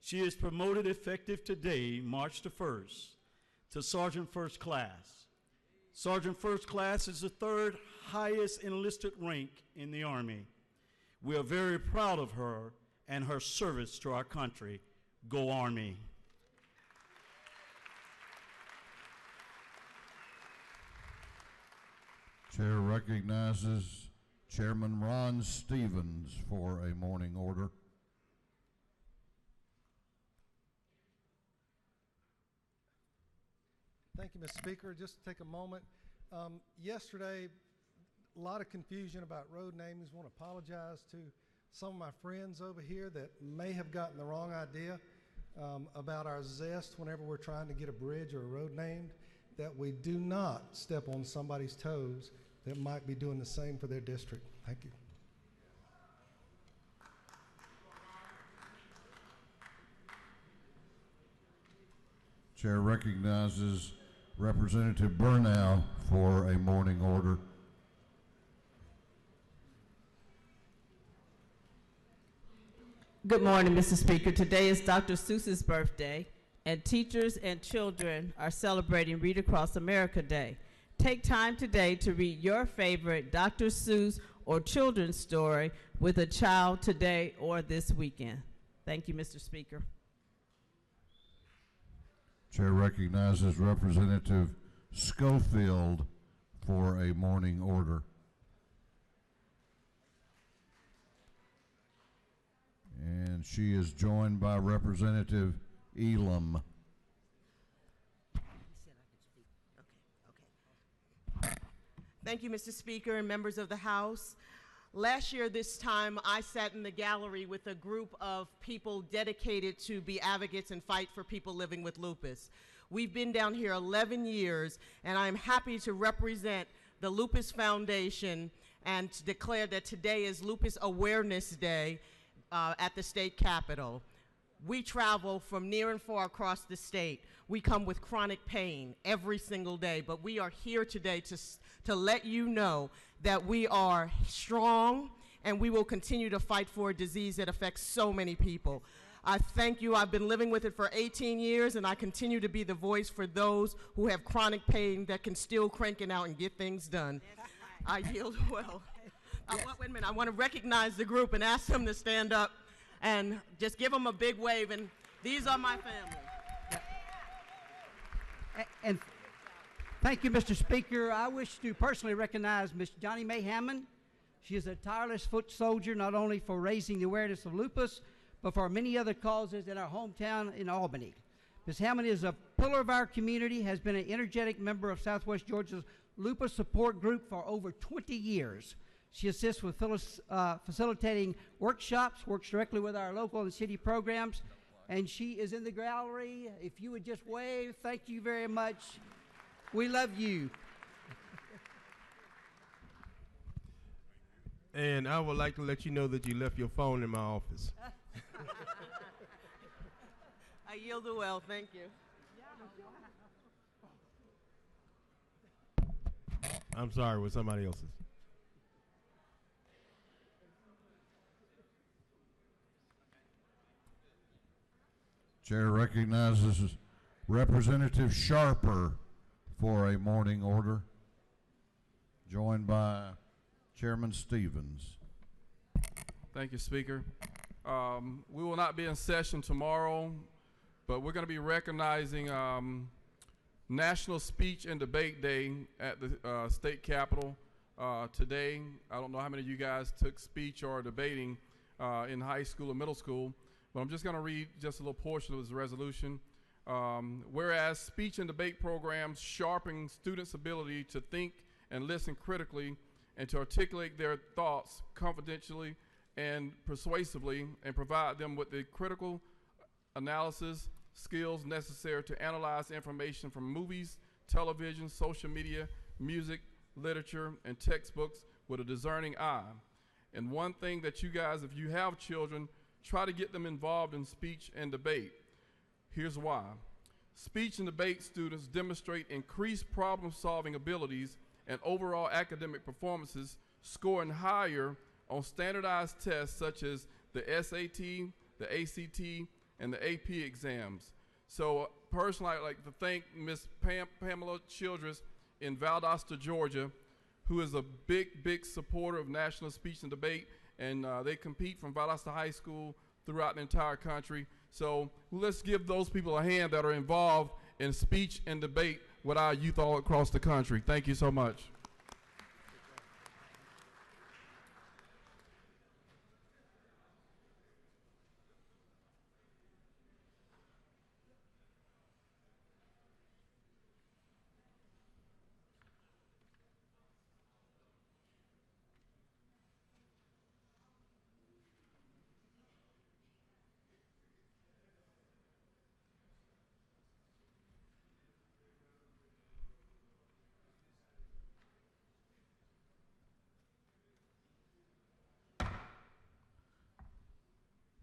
She is promoted effective today, March the 1st, to Sergeant First Class. Sergeant First Class is the third highest enlisted rank in the Army. We are very proud of her and her service to our country. Go Army. Chair recognizes Chairman Ron Stevens for a morning order. Thank you, Mr. Speaker. Just to take a moment. Yesterday, a lot of confusion about road namings. I want to apologize to some of my friends over here that may have gotten the wrong idea about our zest whenever we're trying to get a bridge or a road named, that we do not step on somebody's toes that might be doing the same for their district. Thank you. Chair recognizes Representative Burnow for a morning order. Good morning, Mr. Speaker. Today is Dr. Seuss's birthday, and teachers and children are celebrating Read Across America Day. Take time today to read your favorite Dr. Seuss or children's story with a child today or this weekend. Thank you, Mr. Speaker. Chair recognizes Representative Schofield for a morning order. And she is joined by Representative Elam. Thank you, Mr. Speaker and members of the House. Last year, this time, I sat in the gallery with a group of people dedicated to be advocates and fight for people living with lupus. We've been down here 11 years, and I'm happy to represent the Lupus Foundation and to declare that today is Lupus Awareness Day at the state capitol. We travel from near and far across the state. We come with chronic pain every single day, but we are here today to let you know that we are strong and we will continue to fight for a disease that affects so many people. I thank you. I've been living with it for 18 years, and I continue to be the voice for those who have chronic pain that can still crank it out and get things done. I yield well. Wait a minute. I want to recognize the group and ask them to stand up and just give them a big wave. And these are my family. And thank you, Mr. Speaker. I wish to personally recognize Ms. Johnny Mae Hammond. She is a tireless foot soldier, not only for raising the awareness of lupus, but for many other causes in our hometown in Albany. Ms. Hammond is a pillar of our community, has been an energetic member of Southwest Georgia's lupus support group for over 20 years. She assists with facilitating workshops, works directly with our local and city programs, and she is in the gallery. If you would just wave, thank you very much. We love you. And I would like to let you know that you left your phone in my office. I yield the well. Thank you. I'm sorry, with somebody else's. Chair recognizes Representative Sharper for a morning order, joined by Chairman Stevens. Thank you, Speaker. We will not be in session tomorrow, but we're going to be recognizing National Speech and Debate Day at the state capitol today. I don't know how many of you guys took speech or debating in high school or middle school, but I'm just going to read just a little portion of this resolution. Whereas speech and debate programs sharpen students' ability to think and listen critically and to articulate their thoughts confidentially and persuasively and provide them with the critical analysis skills necessary to analyze information from movies, television, social media, music, literature, and textbooks with a discerning eye. And one thing that you guys, if you have children, try to get them involved in speech and debate. Here's why. Speech and debate students demonstrate increased problem-solving abilities and overall academic performances, scoring higher on standardized tests such as the SAT, the ACT, and the AP exams. So personally, I'd like to thank Ms. Pamela Childress in Valdosta, Georgia, who is a big supporter of national speech and debate, and they compete from Valdosta High School throughout the entire country. So let's give those people a hand that are involved in speech and debate with our youth all across the country. Thank you so much.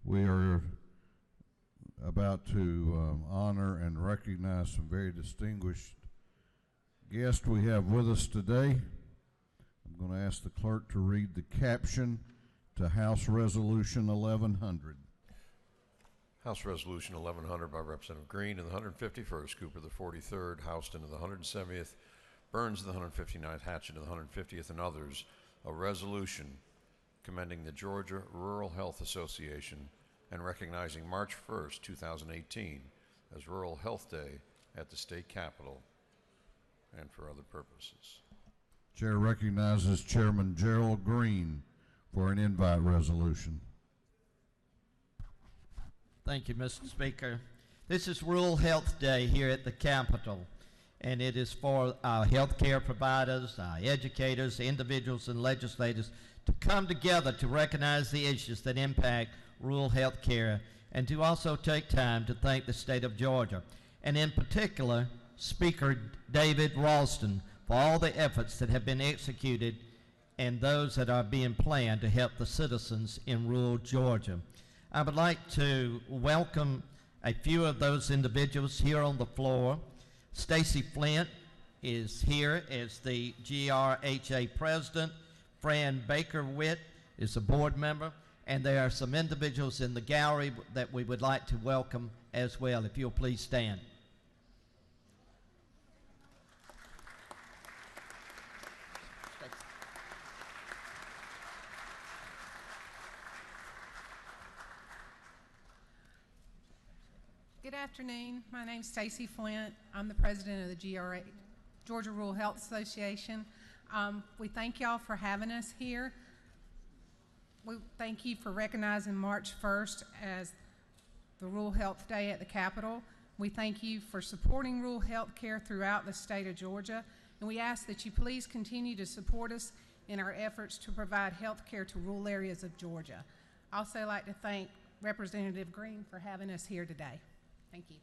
We are about to honor and recognize some very distinguished guests we have with us today. I'm going to ask the clerk to read the caption to House Resolution 1100. House Resolution 1100 by Representative Green in the 151st, Cooper the 43rd, Houston in the 170th, Burns in the 159th, Hatchett in the 150th, and others. A resolution commending the Georgia Rural Health Association and recognizing March 1st, 2018 as Rural Health Day at the state capitol and for other purposes. Chair recognizes Chairman Gerald Green for an invite resolution. Thank you, Mr. Speaker. This is Rural Health Day here at the Capitol, and it is for our healthcare providers, our educators, individuals, and legislators to come together to recognize the issues that impact rural health care and to also take time to thank the state of Georgia, and in particular, Speaker David Ralston, for all the efforts that have been executed and those that are being planned to help the citizens in rural Georgia. I would like to welcome a few of those individuals here on the floor. Stacy Flint is here as the GRHA president. Fran Baker-Witt is a board member, and there are some individuals in the gallery that we would like to welcome as well. If you'll please stand. Good afternoon. My name's Stacy Flint. I'm the president of the GRA, Georgia Rural Health Association. We thank y'all for having us here. We thank you for recognizing March 1st as the Rural Health Day at the Capitol. We thank you for supporting rural health care throughout the state of Georgia, and we ask that you please continue to support us in our efforts to provide health care to rural areas of Georgia. I'd also like to thank Representative Green for having us here today. Thank you.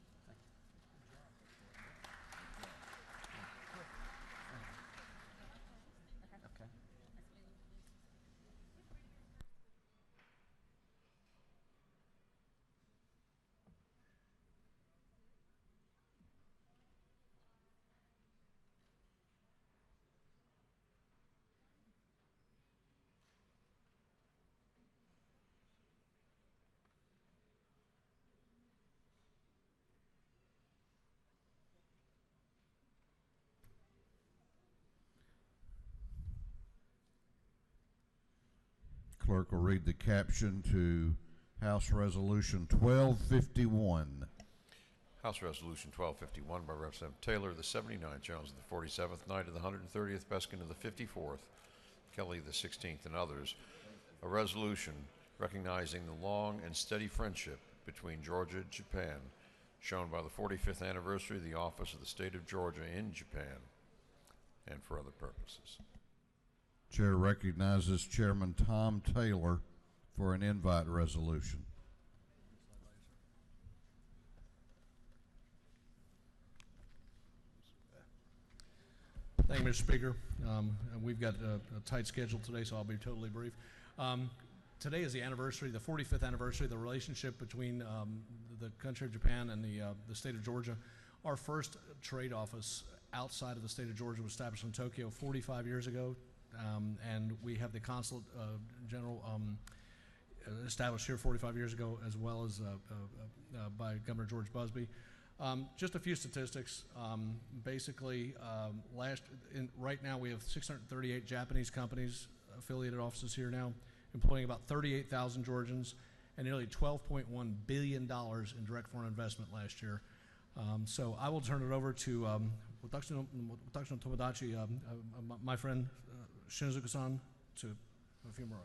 Clerk will read the caption to House Resolution 1251. House Resolution 1251 by Representative Taylor, the 79th, Jones the 47th, Knight of the 130th, Beskin of the 54th, Kelly the 16th, and others. A resolution recognizing the long and steady friendship between Georgia and Japan, shown by the 45th anniversary of the Office of the State of Georgia in Japan, and for other purposes. Chair recognizes Chairman Tom Taylor for an invite resolution. Thank you, Mr. Speaker. We've got a tight schedule today, so I'll be totally brief. Today is the anniversary, the 45th anniversary of the relationship between the country of Japan and the state of Georgia. Our first trade office outside of the state of Georgia was established in Tokyo 45 years ago. And we have the Consulate General established here 45 years ago, as well as by Governor George Busby. Just a few statistics. Basically, right now we have 638 Japanese companies, affiliated offices here now, employing about 38,000 Georgians, and nearly $12.1 billion in direct foreign investment last year. So I will turn it over to Watashi Tomodachi, my friend, Shinzuka-san, to a few more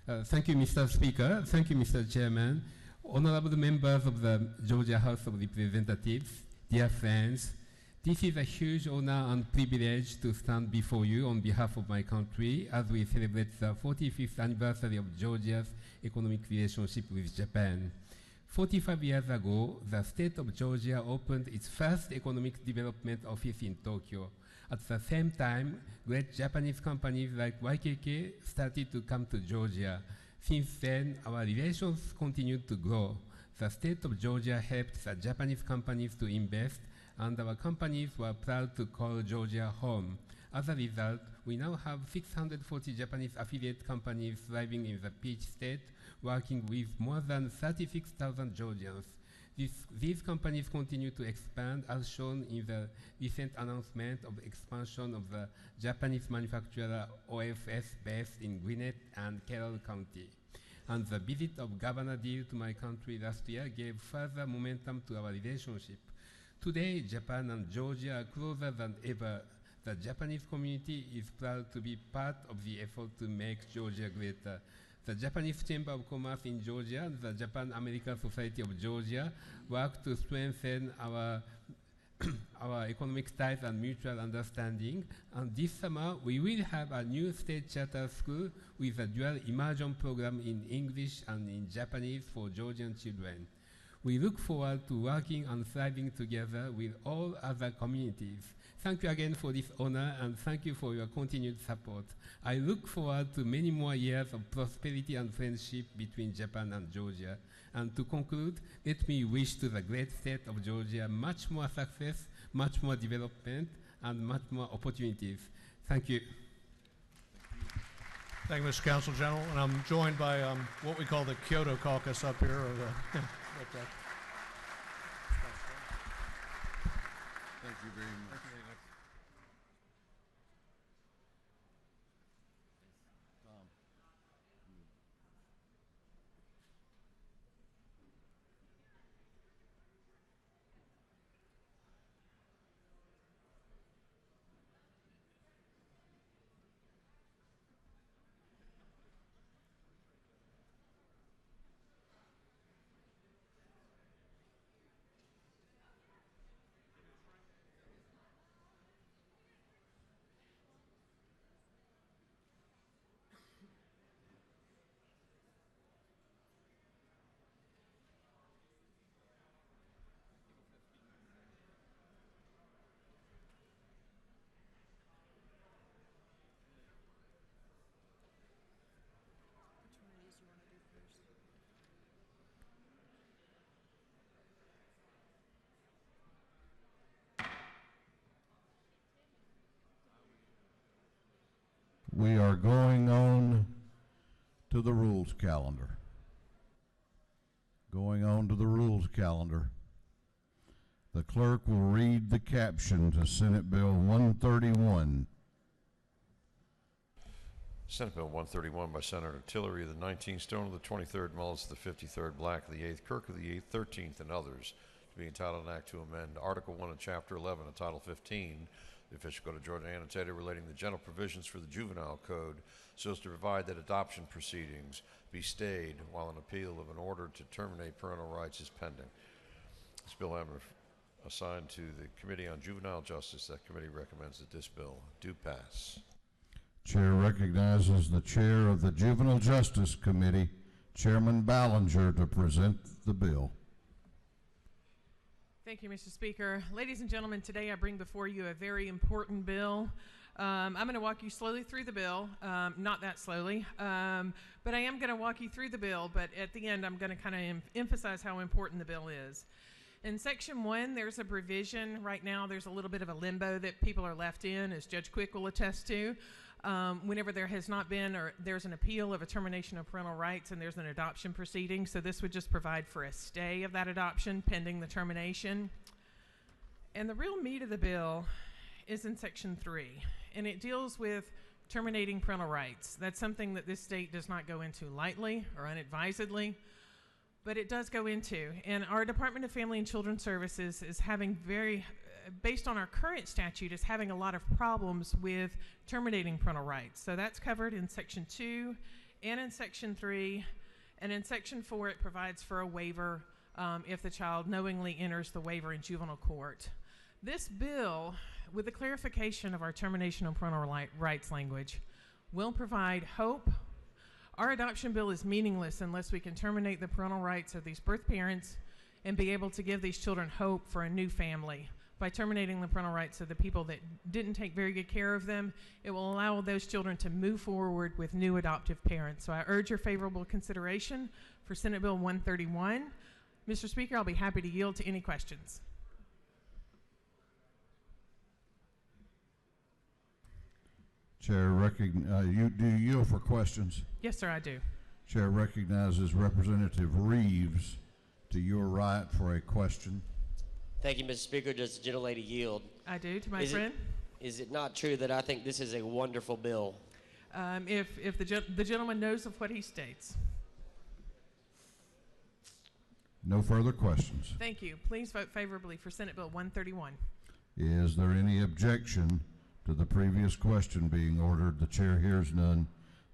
remarks. Thank you, Mr. Speaker. Thank you, Mr. Chairman. Honorable members of the Georgia House of Representatives, dear friends, this is a huge honor and privilege to stand before you on behalf of my country as we celebrate the 45th anniversary of Georgia's economic relationship with Japan. 45 years ago, the state of Georgia opened its first economic development office in Tokyo. At the same time, great Japanese companies like YKK started to come to Georgia. Since then, our relations continued to grow. The state of Georgia helped the Japanese companies to invest, and our companies were proud to call Georgia home. As a result, we now have 640 Japanese affiliate companies thriving in the Peach State, working with more than 36,000 Georgians. These companies continue to expand, as shown in the recent announcement of expansion of the Japanese manufacturer OFS based in Gwinnett and Carroll County. And the visit of Governor Deal to my country last year gave further momentum to our relationship. Today, Japan and Georgia are closer than ever. The Japanese community is proud to be part of the effort to make Georgia greater. The Japanese Chamber of Commerce in Georgia and the Japan-American Society of Georgia work to strengthen our economic ties and mutual understanding. And this summer, we will have a new state charter school with a dual immersion program in English and in Japanese for Georgian children. We look forward to working and thriving together with all other communities. Thank you again for this honor, and thank you for your continued support. I look forward to many more years of prosperity and friendship between Japan and Georgia. And to conclude, let me wish to the great state of Georgia much more success, much more development, and much more opportunities. Thank you. Thank you, Mr. Counsel General. And I'm joined by what we call the Kyoto Caucus up here. Or the Thank you very much. We are going on to the rules calendar. Going on to the rules calendar. The clerk will read the caption to Senate Bill 131. Senate Bill 131 by Senator Tillery of the 19th, Stone of the 23rd, Mullins of the 53rd, Black of the 8th, Kirk of the 8th, 13th, and others, to be entitled an act to amend Article 1 of Chapter 11 of Title 15, the official code of Georgia annotated relating the general provisions for the juvenile code, so as to provide that adoption proceedings be stayed while an appeal of an order to terminate parental rights is pending. This bill having assigned to the Committee on Juvenile Justice, that committee recommends that this bill do pass. Chair recognizes the chair of the Juvenile Justice Committee, Chairman Ballinger, to present the bill. Thank you, Mr. Speaker. Ladies and gentlemen, today I bring before you a very important bill. I'm going to walk you slowly through the bill, not that slowly, but I am going to walk you through the bill, but at the end I'm going to kind of emphasize how important the bill is. In Section 1, there's a provision. Right now there's a little bit of a limbo that people are left in, as Judge Quick will attest to. Whenever there has not been, or there's an appeal of a termination of parental rights and there's an adoption proceeding, so this would just provide for a stay of that adoption pending the termination. And the real meat of the bill is in Section 3, and it deals with terminating parental rights. That's something that this state does not go into lightly or unadvisedly, but it does go into. And our Department of Family and Children Services is having based on our current statute, is having a lot of problems with terminating parental rights. So that's covered in Section 2 and in Section 3. And in Section 4, it provides for a waiver if the child knowingly enters the waiver in juvenile court. This bill, with the clarification of our termination of parental rights language, will provide hope. Our adoption bill is meaningless unless we can terminate the parental rights of these birth parents and be able to give these children hope for a new family. By terminating the parental rights of the people that didn't take very good care of them, it will allow those children to move forward with new adoptive parents. So I urge your favorable consideration for Senate Bill 131. Mr. Speaker, I'll be happy to yield to any questions. Chair do you yield for questions? Yes, sir, I do. Chair recognizes Representative Reeves to your right for a question. Thank you, Mr. Speaker. Does the gentlelady yield? I do, to my friend. Is it not true that I think this is a wonderful bill? If the gentleman knows of what he states. No further questions. Thank you. Please vote favorably for Senate Bill 131. Is there any objection to the previous question being ordered? The chair hears none.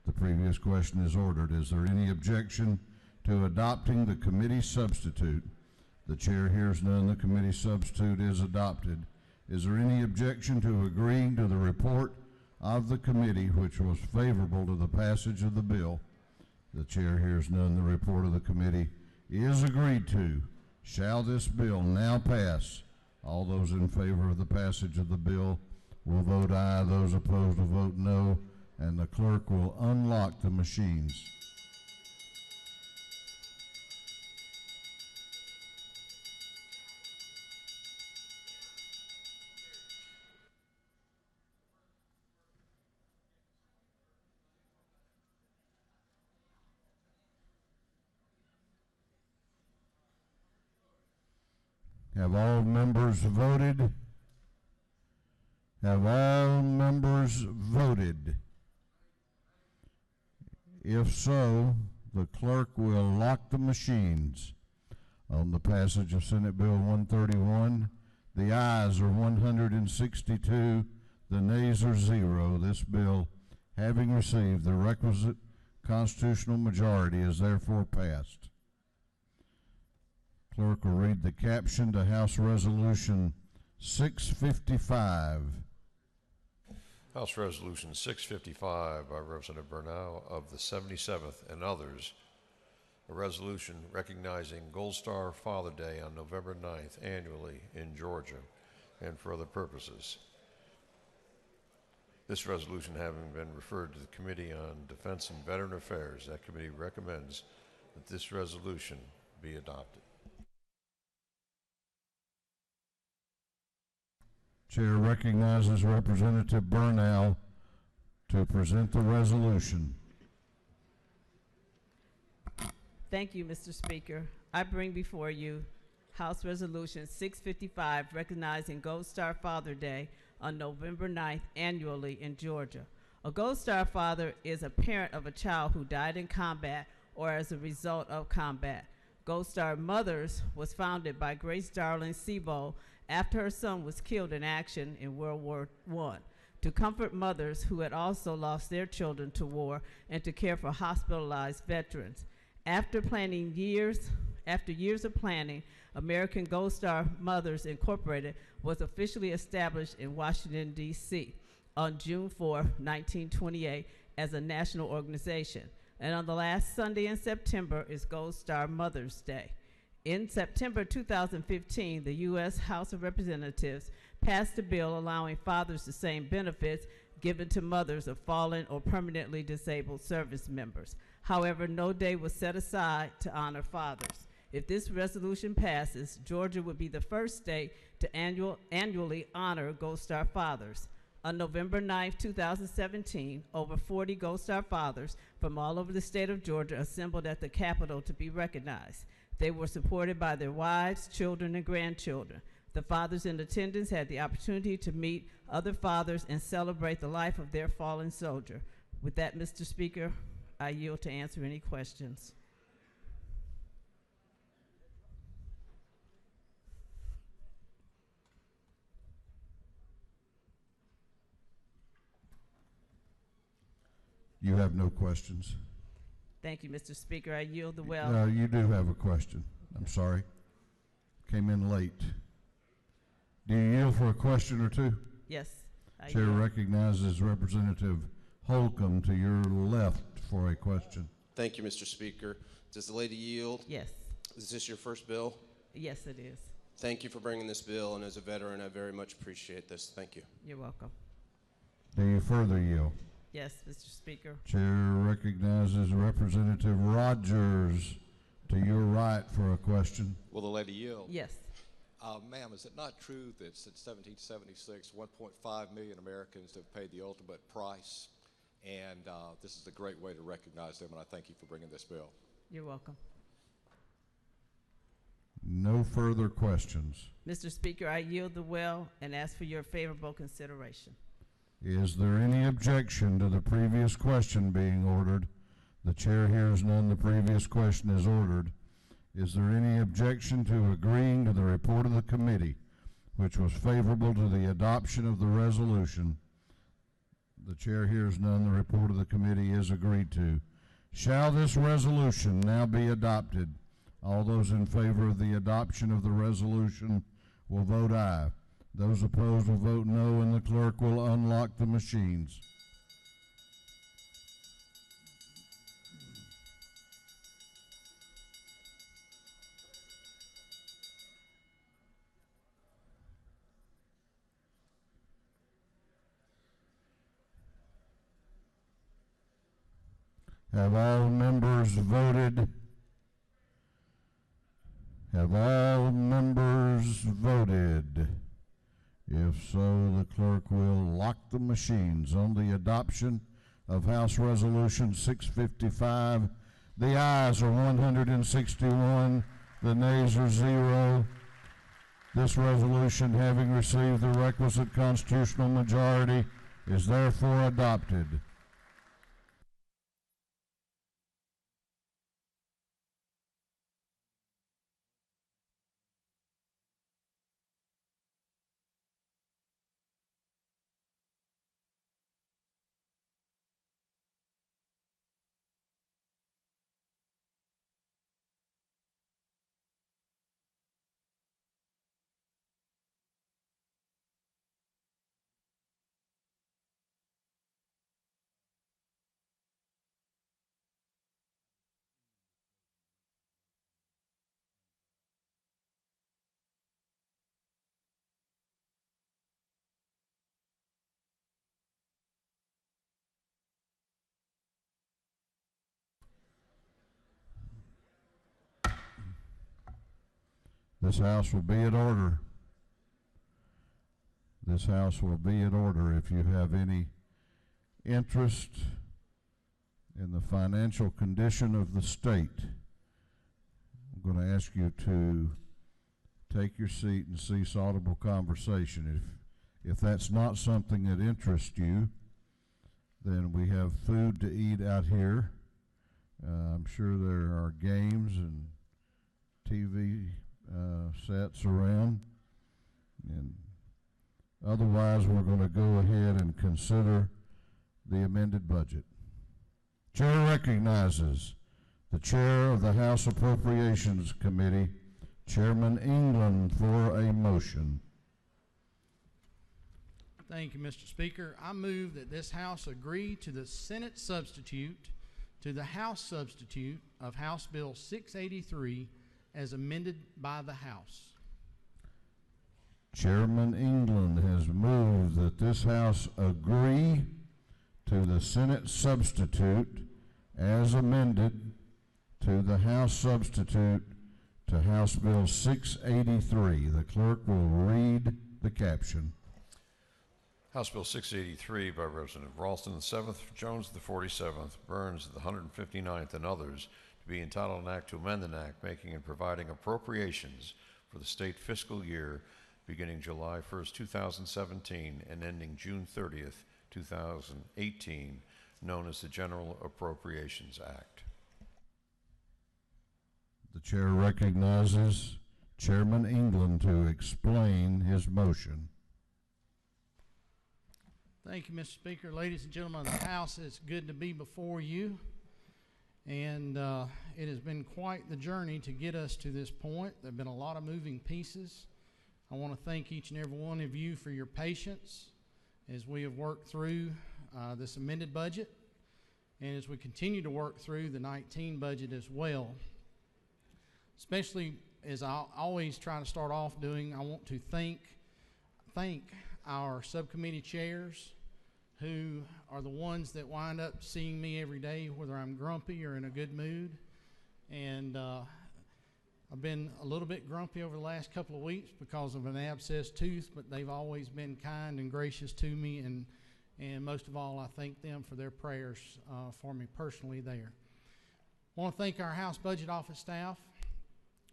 The previous question is ordered. Is there any objection to adopting the committee substitute? The chair hears none. The committee substitute is adopted. Is there any objection to agreeing to the report of the committee which was favorable to the passage of the bill? The chair hears none. The report of the committee is agreed to. Shall this bill now pass? All those in favor of the passage of the bill will vote aye. Those opposed will vote no. And the clerk will unlock the machines. Have all members voted? Have all members voted? If so, the clerk will lock the machines. On the passage of Senate Bill 131, the ayes are 162, the nays are 0. This bill, having received the requisite constitutional majority, is therefore passed. Clerk will read the caption to House Resolution 655. House Resolution 655 by Representative Bernal of the 77th and others. A resolution recognizing Gold Star Father Day on November 9th annually in Georgia and for other purposes. This resolution having been referred to the Committee on Defense and Veteran Affairs, that committee recommends that this resolution be adopted. Chair recognizes Representative Bernal to present the resolution. Thank you, Mr. Speaker. I bring before you House Resolution 655 recognizing Gold Star Father Day on November 9th annually in Georgia. A Gold Star father is a parent of a child who died in combat or as a result of combat. Gold Star Mothers was founded by Grace Darling Sebo after her son was killed in action in World War I, to comfort mothers who had also lost their children to war and to care for hospitalized veterans. After years of planning, American Gold Star Mothers Incorporated was officially established in Washington, D.C. on June 4, 1928 as a national organization. And on the last Sunday in September is Gold Star Mother's Day. In September 2015, the U.S. House of Representatives passed a bill allowing fathers the same benefits given to mothers of fallen or permanently disabled service members. However, no day was set aside to honor fathers. If this resolution passes, Georgia would be the first state to annually honor Gold Star fathers. On November 9, 2017, over 40 Gold Star fathers from all over the state of Georgia assembled at the Capitol to be recognized. They were supported by their wives, children, and grandchildren. The fathers in attendance had the opportunity to meet other fathers and celebrate the life of their fallen soldier. With that, Mr. Speaker, I yield to answer any questions. You have no questions. Thank you, Mr. Speaker. I yield the well. You do have a question. I'm sorry. Came in late. Do you yield for a question or two? Yes. Chair recognizes Representative Holcomb to your left for a question. Thank you, Mr. Speaker. Does the lady yield? Yes. Is this your first bill? Yes, it is. Thank you for bringing this bill, and as a veteran, I very much appreciate this. Thank you. You're welcome. Do you further yield? Yes, Mr. Speaker. Chair recognizes Representative Rogers to your right for a question. Will the lady yield? Yes. Ma'am, is it not true that since 1776, 1.5 million Americans have paid the ultimate price? And this is a great way to recognize them, and I thank you for bringing this bill. You're welcome. No further questions. Mr. Speaker, I yield the well and ask for your favorable consideration. Is there any objection to the previous question being ordered? The chair hears none. The previous question is ordered. Is there any objection to agreeing to the report of the committee, which was favorable to the adoption of the resolution? The chair hears none. The report of the committee is agreed to. Shall this resolution now be adopted? All those in favor of the adoption of the resolution will vote aye. Those opposed will vote no, and the clerk will unlock the machines. Have all members voted? Have all members voted? If so, the clerk will lock the machines on the adoption of House Resolution 655. The ayes are 161, the nays are 0. This resolution, having received the requisite constitutional majority, is therefore adopted. This House will be in order. This House will be in order. If you have any interest in the financial condition of the state, I'm going to ask you to take your seat and cease audible conversation. If that's not something that interests you, then we have food to eat out here. I'm sure there are games and TV sets around, and otherwise we're going to go ahead and consider the amended budget. Chair recognizes the chair of the House Appropriations Committee, Chairman England, for a motion. Thank you, Mr. Speaker. I move that this House agree to the Senate substitute to the House substitute of House Bill 683 as amended by the House. Chairman England has moved that this House agree to the Senate substitute as amended to the House substitute to House Bill 683. The clerk will read the caption. House Bill 683 by Representative Ralston the 7th, Jones the 47th, Burns the 159th, and others, to be entitled an act to amend an act making and providing appropriations for the state fiscal year beginning July 1st, 2017 and ending June 30th, 2018, known as the General Appropriations Act. The chair recognizes Chairman England to explain his motion. Thank you, Mr. Speaker. Ladies and gentlemen of the House, it's good to be before you. And it has been quite the journey to get us to this point. There have been a lot of moving pieces. I want to thank each and every one of you for your patience as we have worked through this amended budget and as we continue to work through the 19 budget as well. Especially as I always try to start off doing, I want to thank our subcommittee chairs who are the ones that wind up seeing me every day, whether I'm grumpy or in a good mood. And I've been a little bit grumpy over the last couple of weeks because of an abscessed tooth, but they've always been kind and gracious to me, and most of all, I thank them for their prayers for me personally there. I want to thank our House Budget Office staff.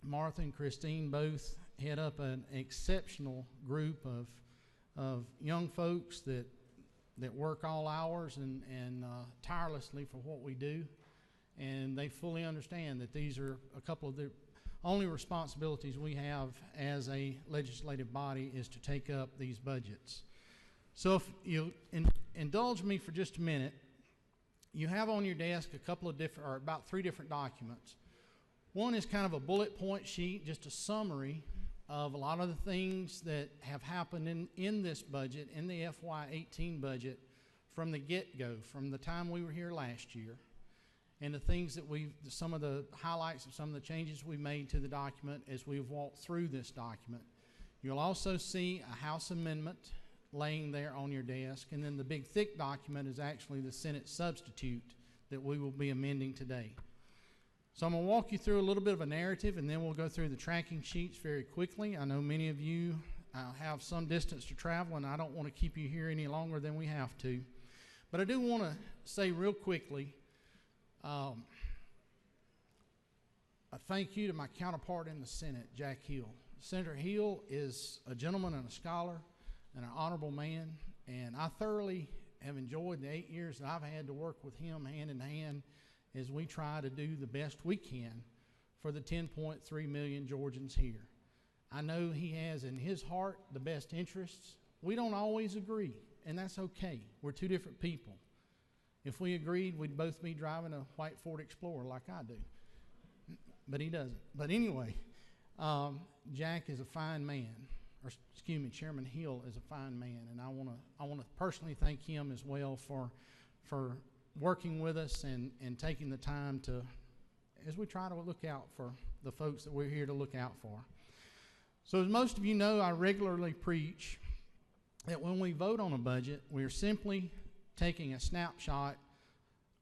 Martha and Christine both head up an exceptional group of young folks that work all hours and tirelessly for what we do, and they fully understand that these are a couple of the only responsibilities we have as a legislative body is to take up these budgets. So indulge me for just a minute, you have on your desk a couple of different, or about 3 different documents. One is kind of a bullet point sheet, just a summary of a lot of the things that have happened in this budget, in the FY18 budget, from the get-go, from the time we were here last year, and the things that some of the highlights of some of the changes we made to the document as we've walked through this document. You'll also see a House amendment laying there on your desk, and then the big thick document is actually the Senate substitute that we will be amending today. So I'm going to walk you through a little bit of a narrative, and then we'll go through the tracking sheets very quickly. I know many of you have some distance to travel, and I don't want to keep you here any longer than we have to. But I do want to say real quickly, a thank you to my counterpart in the Senate, Jack Hill. Senator Hill is a gentleman and a scholar and an honorable man, and I thoroughly have enjoyed the 8 years that I've had to work with him hand in hand as we try to do the best we can for the 10.3 million Georgians here. I know he has in his heart the best interests. We don't always agree, and that's okay. We're 2 different people. If we agreed, we'd both be driving a white Ford Explorer like I do. But he doesn't. But anyway, Jack is a fine man. Or excuse me, Chairman Hill is a fine man, and I want to personally thank him as well for working with us and taking the time to, as we try to look out for the folks that we're here to look out for. So as most of you know, I regularly preach that when we vote on a budget, we're simply taking a snapshot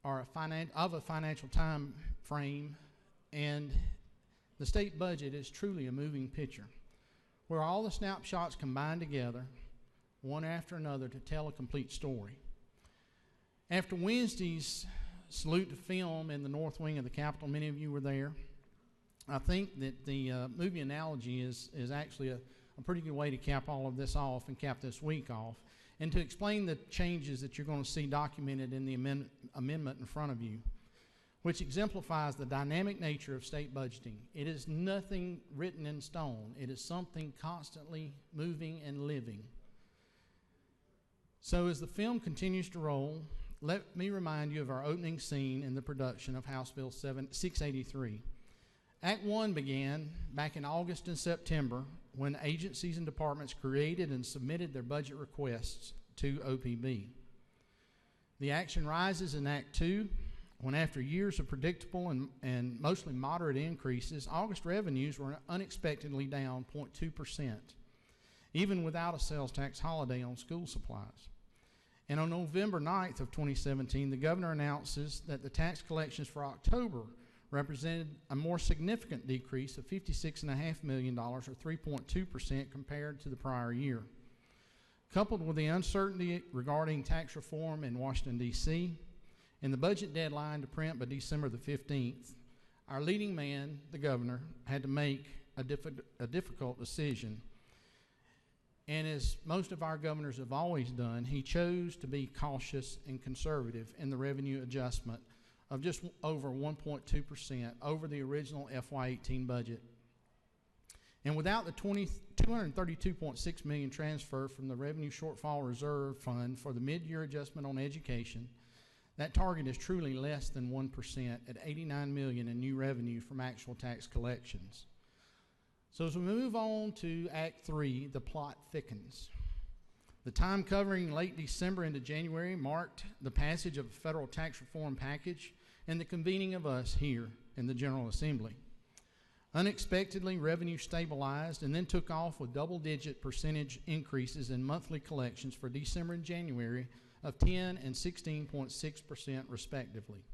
or of a financial time frame, and the state budget is truly a moving picture, where all the snapshots combine together, one after another, to tell a complete story. After Wednesday's salute to film in the north wing of the Capitol, many of you were there, I think that the movie analogy is actually a pretty good way to cap all of this off and cap this week off, and to explain the changes that you're going to see documented in the amendment in front of you, which exemplifies the dynamic nature of state budgeting. It is nothing written in stone. It is something constantly moving and living. So as the film continues to roll, let me remind you of our opening scene in the production of House Bill 683. Act 1 began back in August and September when agencies and departments created and submitted their budget requests to OPB. The action rises in Act 2 when, after years of predictable and mostly moderate increases, August revenues were unexpectedly down 0.2%, even without a sales tax holiday on school supplies. And on November 9th of 2017, the governor announces that the tax collections for October represented a more significant decrease of $56.5 million, or 3.2% compared to the prior year. Coupled with the uncertainty regarding tax reform in Washington, D.C., and the budget deadline to print by December the 15th, our leading man, the governor, had to make a difficult decision. And as most of our governors have always done, he chose to be cautious and conservative in the revenue adjustment of just over 1.2% over the original FY18 budget. And without the $232.6 million transfer from the Revenue Shortfall Reserve Fund for the mid-year adjustment on education, that target is truly less than 1% at $89 million in new revenue from actual tax collections. So as we move on to Act 3, the plot thickens. The time covering late December into January marked the passage of a federal tax reform package and the convening of us here in the General Assembly. Unexpectedly, revenue stabilized and then took off with double-digit percentage increases in monthly collections for December and January of 10 and 16.6% respectively.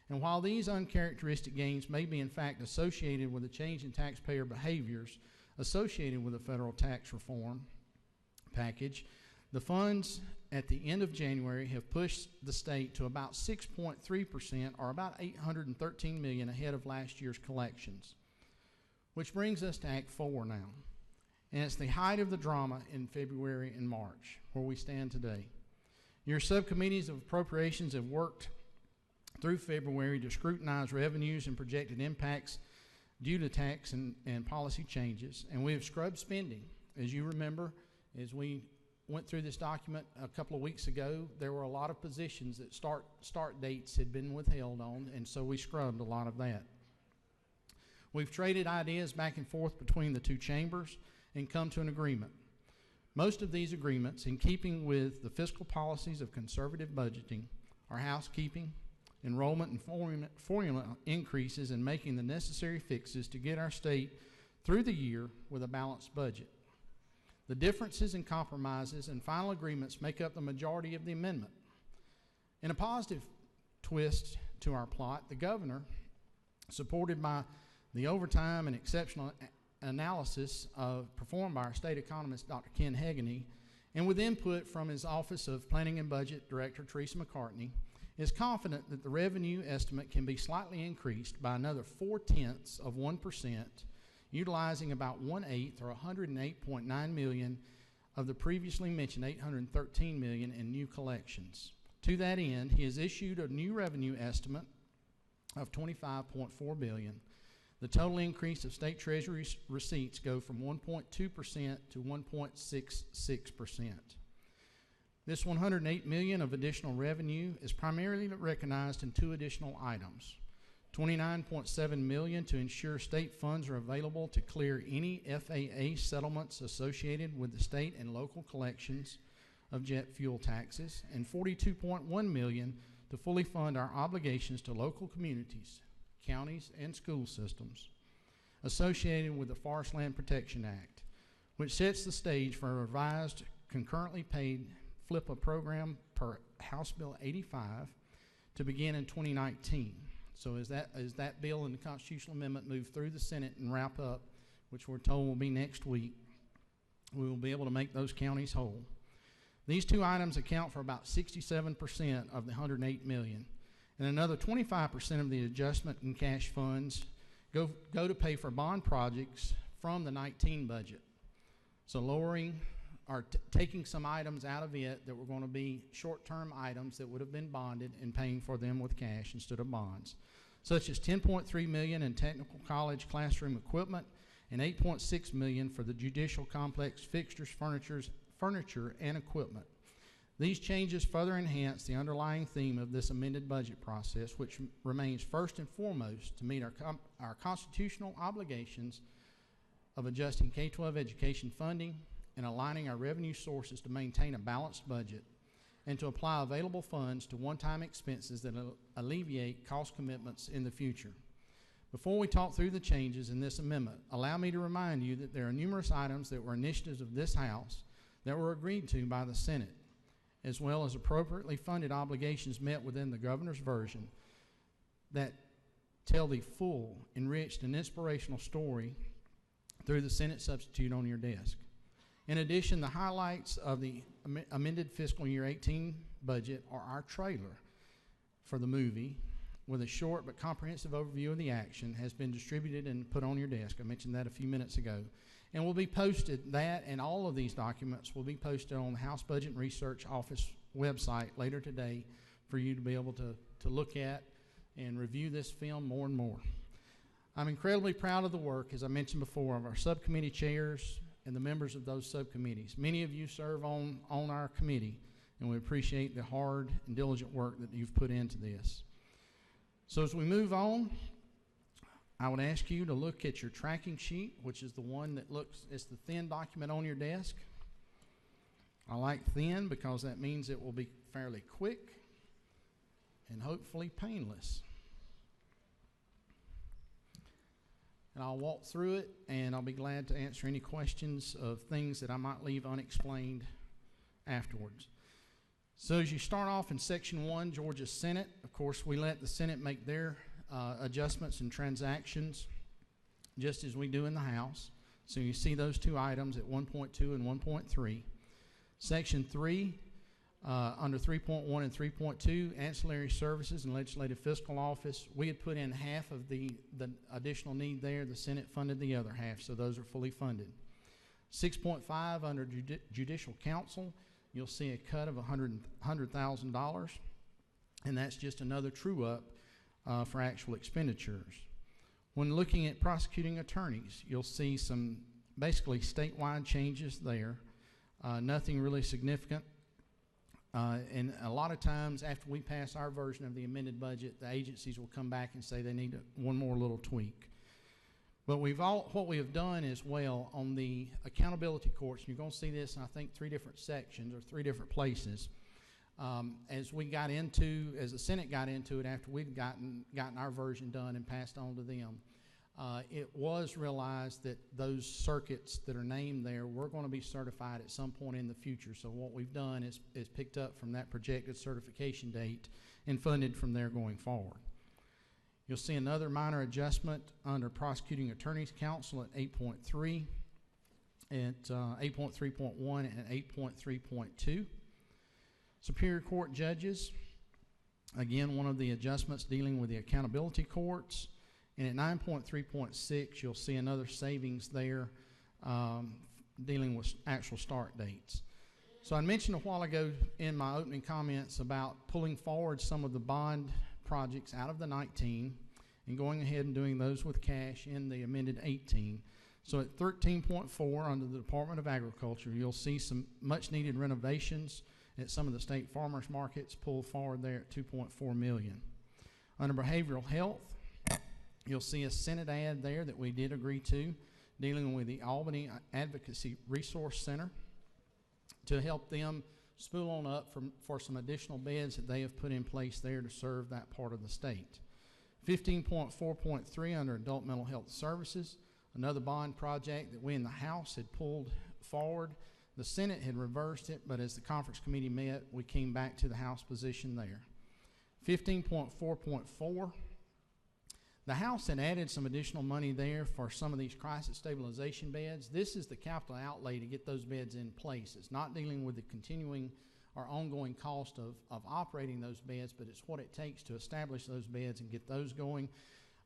And while these uncharacteristic gains may be in fact associated with a change in taxpayer behaviors associated with the federal tax reform package, the funds at the end of January have pushed the state to about 6.3%, or about $813 million ahead of last year's collections. Which brings us to Act 4 now. And it's the height of the drama in February and March, where we stand today. Your subcommittees of appropriations have worked through February to scrutinize revenues and projected impacts due to tax and policy changes, and we have scrubbed spending. As you remember, as we went through this document a couple of weeks ago, there were a lot of positions that start dates had been withheld on, and so we scrubbed a lot of that. We've traded ideas back and forth between the two chambers and come to an agreement. Most of these agreements, in keeping with the fiscal policies of conservative budgeting, are housekeeping, enrollment and formula increases, and making the necessary fixes to get our state through the year with a balanced budget. The differences and compromises and final agreements make up the majority of the amendment. In a positive twist to our plot, the governor, supported by the overtime and exceptional analysis performed by our state economist, Dr. Ken Hegarty, and with input from his Office of Planning and Budget Director, Teresa McCartney, is confident that the revenue estimate can be slightly increased by another 0.4%, utilizing about 1/8 or $108.9 million of the previously mentioned $813 million in new collections. To that end, he has issued a new revenue estimate of $25.4 billion. The total increase of state treasury receipts go from 1.2% to 1.66%. This $108 million of additional revenue is primarily recognized in two additional items. $29.7 million to ensure state funds are available to clear any FAA settlements associated with the state and local collections of jet fuel taxes, and $42.1 million to fully fund our obligations to local communities, counties, and school systems associated with the Forest Land Protection Act, which sets the stage for a revised concurrently paid FLIPA program per House Bill 85 to begin in 2019. So as that bill and the constitutional amendment move through the Senate and wrap up, which we're told will be next week, we will be able to make those counties whole. These two items account for about 67% of the $108 million, and another 25% of the adjustment in cash funds go to pay for bond projects from the 19 budget. So lowering or taking some items out of it that were going to be short-term items that would have been bonded and paying for them with cash instead of bonds, such as $10.3 million in technical college classroom equipment and $8.6 million for the judicial complex fixtures, furniture, and equipment. These changes further enhance the underlying theme of this amended budget process, which remains first and foremost to meet our constitutional obligations of adjusting K-12 education funding and aligning our revenue sources to maintain a balanced budget, and to apply available funds to one-time expenses that alleviate cost commitments in the future. Before we talk through the changes in this amendment, allow me to remind you that there are numerous items that were initiatives of this House that were agreed to by the Senate, as well as appropriately funded obligations met within the governor's version that tell the full, enriched, and inspirational story through the Senate substitute on your desk. In addition, the highlights of the amended fiscal year 18 budget are our trailer for the movie with a short but comprehensive overview of the action has been distributed and put on your desk. I mentioned that a few minutes ago. And will be posted, that and all of these documents will be posted on the House Budget and Research Office website later today for you to be able to look at and review this film more and more. I'm incredibly proud of the work, as I mentioned before, of our subcommittee chairs and the members of those subcommittees. Many of you serve on our committee, and we appreciate the hard and diligent work that you've put into this. So as we move on, I would ask you to look at your tracking sheet, which is the one that it's the thin document on your desk. I like thin because that means it will be fairly quick and hopefully painless. And I'll walk through it, and I'll be glad to answer any questions of things that I might leave unexplained afterwards. So as you start off in Section 1, Georgia Senate, of course, we let the Senate make their adjustments and transactions just as we do in the House. So you see those two items at 1.2 and 1.3. Section 3, under 3.1 and 3.2, ancillary services and legislative fiscal office, we had put in half of the additional need there. The Senate funded the other half, so those are fully funded. 6.5 under judicial council, you'll see a cut of $100,000, and that's just another true up for actual expenditures. When looking at prosecuting attorneys, you'll see some basically statewide changes there. Nothing really significant. And a lot of times after we pass our version of the amended budget, the agencies will come back and say they need one more little tweak. But what we have done as well on the accountability courts, and you're going to see this in I think 3 different sections or 3 different places. As the Senate got into it after we'd gotten our version done and passed on to them, it was realized that those circuits that are named there were going to be certified at some point in the future. So what we've done is picked up from that projected certification date and funded from there going forward. You'll see another minor adjustment under Prosecuting Attorneys Council at 8.3, at 8.3.1 and 8.3.2. Superior Court judges, again, one of the adjustments dealing with the accountability courts. And at 9.3.6, you'll see another savings there dealing with actual start dates. So I mentioned a while ago in my opening comments about pulling forward some of the bond projects out of the 19 and going ahead and doing those with cash in the amended 18. So at 13.4 under the Department of Agriculture, you'll see some much needed renovations at some of the state farmers markets pulled forward there at $2.4 million. Under behavioral health, you'll see a Senate ad there that we did agree to dealing with the Albany Advocacy Resource Center to help them spool on up for some additional beds that they have put in place there to serve that part of the state. 15.4.3 under Adult Mental Health Services, another bond project that we in the House had pulled forward. The Senate had reversed it, but as the conference committee met, we came back to the House position there. 15.4.4, the House had added some additional money there for some of these crisis stabilization beds. This is the capital outlay to get those beds in place. It's not dealing with the continuing or ongoing cost of operating those beds, but it's what it takes to establish those beds and get those going.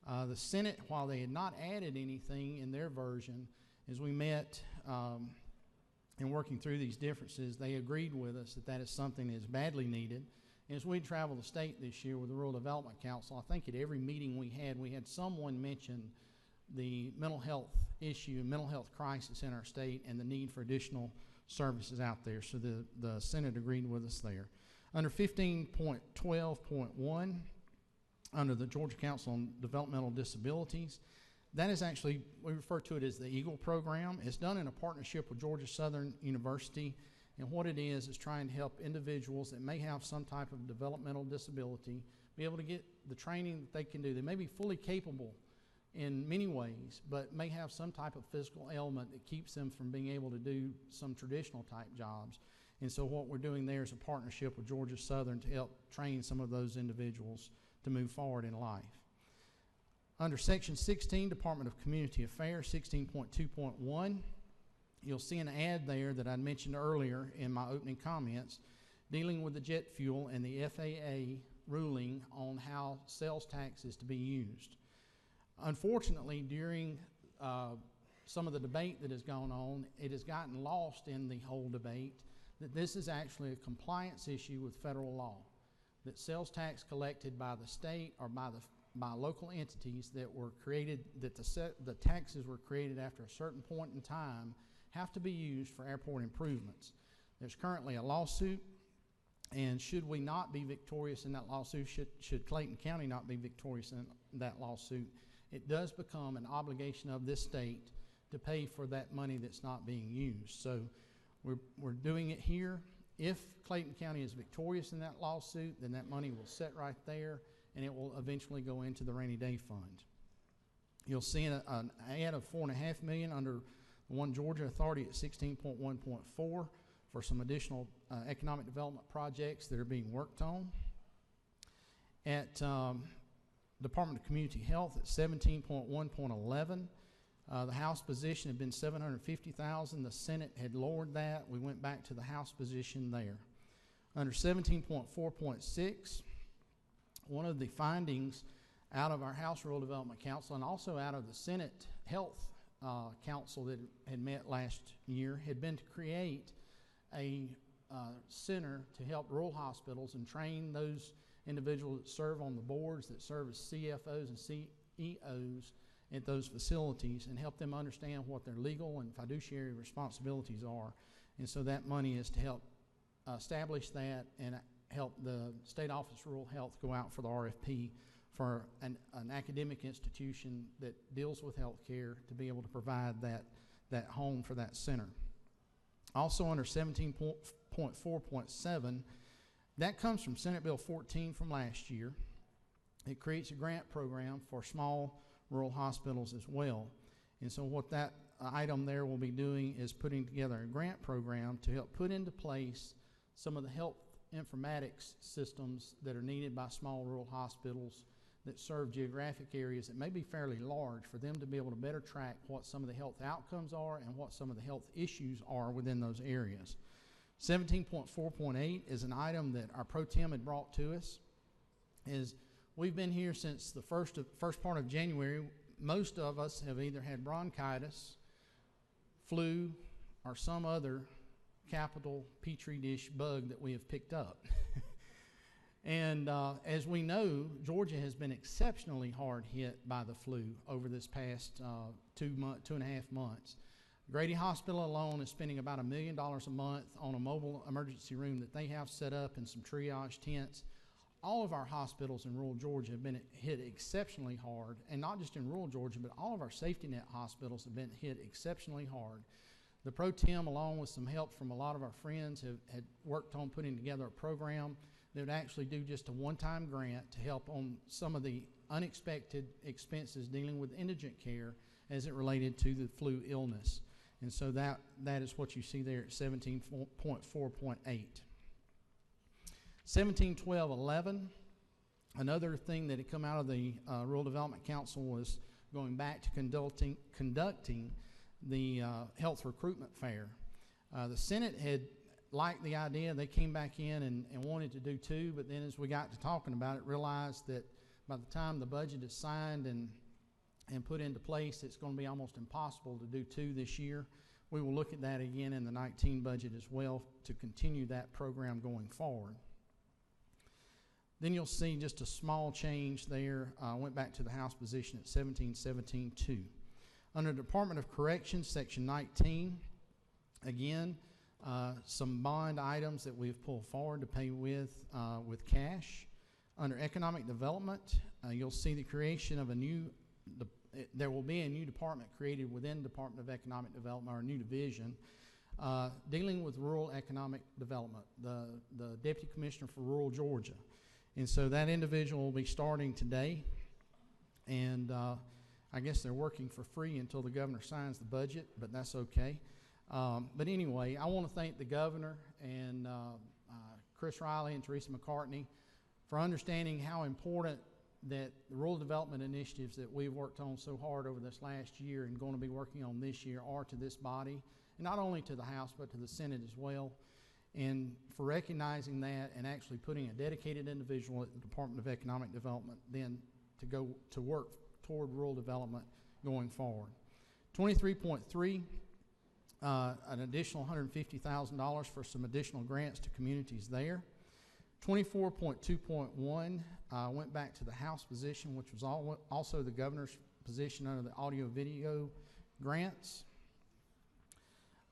The Senate, while they had not added anything in their version, as we met and working through these differences, they agreed with us that that is something that is badly needed. As we travel the state this year with the Rural Development Council, I think at every meeting we had someone mention the mental health issue, mental health crisis in our state, and the need for additional services out there. So the Senate agreed with us there. Under 15.12.1, under the Georgia Council on Developmental Disabilities, that is actually, we refer to it as the EAGLE program. It's done in a partnership with Georgia Southern University. And what it is trying to help individuals that may have some type of developmental disability be able to get the training that they can do. They may be fully capable in many ways, but may have some type of physical ailment that keeps them from being able to do some traditional type jobs. And so what we're doing there is a partnership with Georgia Southern to help train some of those individuals to move forward in life. Under Section 16, Department of Community Affairs, 16.2.1, you'll see an ad there that I mentioned earlier in my opening comments dealing with the jet fuel and the FAA ruling on how sales tax is to be used. Unfortunately, during some of the debate that has gone on, it has gotten lost in the whole debate that this is actually a compliance issue with federal law, that sales tax collected by the state or by local entities that were created, that the taxes were created after a certain point in time have to be used for airport improvements. There's currently a lawsuit, and should we not be victorious in that lawsuit, should Clayton County not be victorious in that lawsuit, it does become an obligation of this state to pay for that money that's not being used. So we're doing it here. If Clayton County is victorious in that lawsuit, then that money will sit right there, and it will eventually go into the rainy day fund. You'll see an ad of $4.5 million under the One Georgia Authority at 16.1.4 for some additional economic development projects that are being worked on. At Department of Community Health at 17.1.11, the House position had been $750,000. The Senate had lowered that. We went back to the House position there. Under 17.4.6, one of the findings out of our House Rural Development Council and also out of the Senate Health Council that had met last year had been to create a center to help rural hospitals and train those individuals that serve on the boards, that serve as CFOs and CEOs at those facilities, and help them understand what their legal and fiduciary responsibilities are. And so that money is to help establish that and help the State Office of Rural Health go out for the RFP for an academic institution that deals with health care to be able to provide that home for that center. Also under 17.4.7, that comes from Senate Bill 14 from last year. It creates a grant program for small rural hospitals as well. And so what that item there will be doing is putting together a grant program to help put into place some of the health informatics systems that are needed by small rural hospitals that serve geographic areas that may be fairly large, for them to be able to better track what some of the health outcomes are and what some of the health issues are within those areas. 17.4.8 is an item that our pro tem had brought to us. We've been here since the first part of January. Most of us have either had bronchitis, flu, or some other capital petri dish bug that we have picked up. And as we know, Georgia has been exceptionally hard hit by the flu over this past 2.5 months. Grady Hospital alone is spending about $1 million a month on a mobile emergency room that they have set up and some triage tents. All of our hospitals in rural Georgia have been hit exceptionally hard, and not just in rural Georgia, but all of our safety net hospitals have been hit exceptionally hard. The pro tem, along with some help from a lot of our friends, had worked on putting together a program that would actually do just a one-time grant to help on some of the unexpected expenses dealing with indigent care as it related to the flu illness. And so that is what you see there at 17.4.8. 17.12.11, another thing that had come out of the Rural Development Council was going back to conducting the health recruitment fair. The Senate had liked the idea. They came back in and wanted to do two, but then as we got to talking about it, realized that by the time the budget is signed and put into place, it's going to be almost impossible to do two this year. We will look at that again in the 19 budget as well to continue that program going forward. Then you'll see just a small change there. Went back to the House position at 17.17.2. Under Department of Corrections, Section 19, again, some bond items that we've pulled forward to pay with cash. Under Economic Development, you'll see the creation of there will be a new department created within Department of Economic Development, or a new division, dealing with rural economic development, the Deputy Commissioner for Rural Georgia. And so that individual will be starting today, and I guess they're working for free until the governor signs the budget, but that's okay. But anyway, I want to thank the governor and Chris Riley and Teresa McCartney for understanding how important that the rural development initiatives that we've worked on so hard over this last year and going to be working on this year are to this body, and not only to the House but to the Senate as well, and for recognizing that and actually putting a dedicated individual at the Department of Economic Development then to go to work toward rural development going forward. 23.3, an additional $150,000 for some additional grants to communities there. 24.2.1 went back to the House position, which was also the governor's position under the audio-video grants.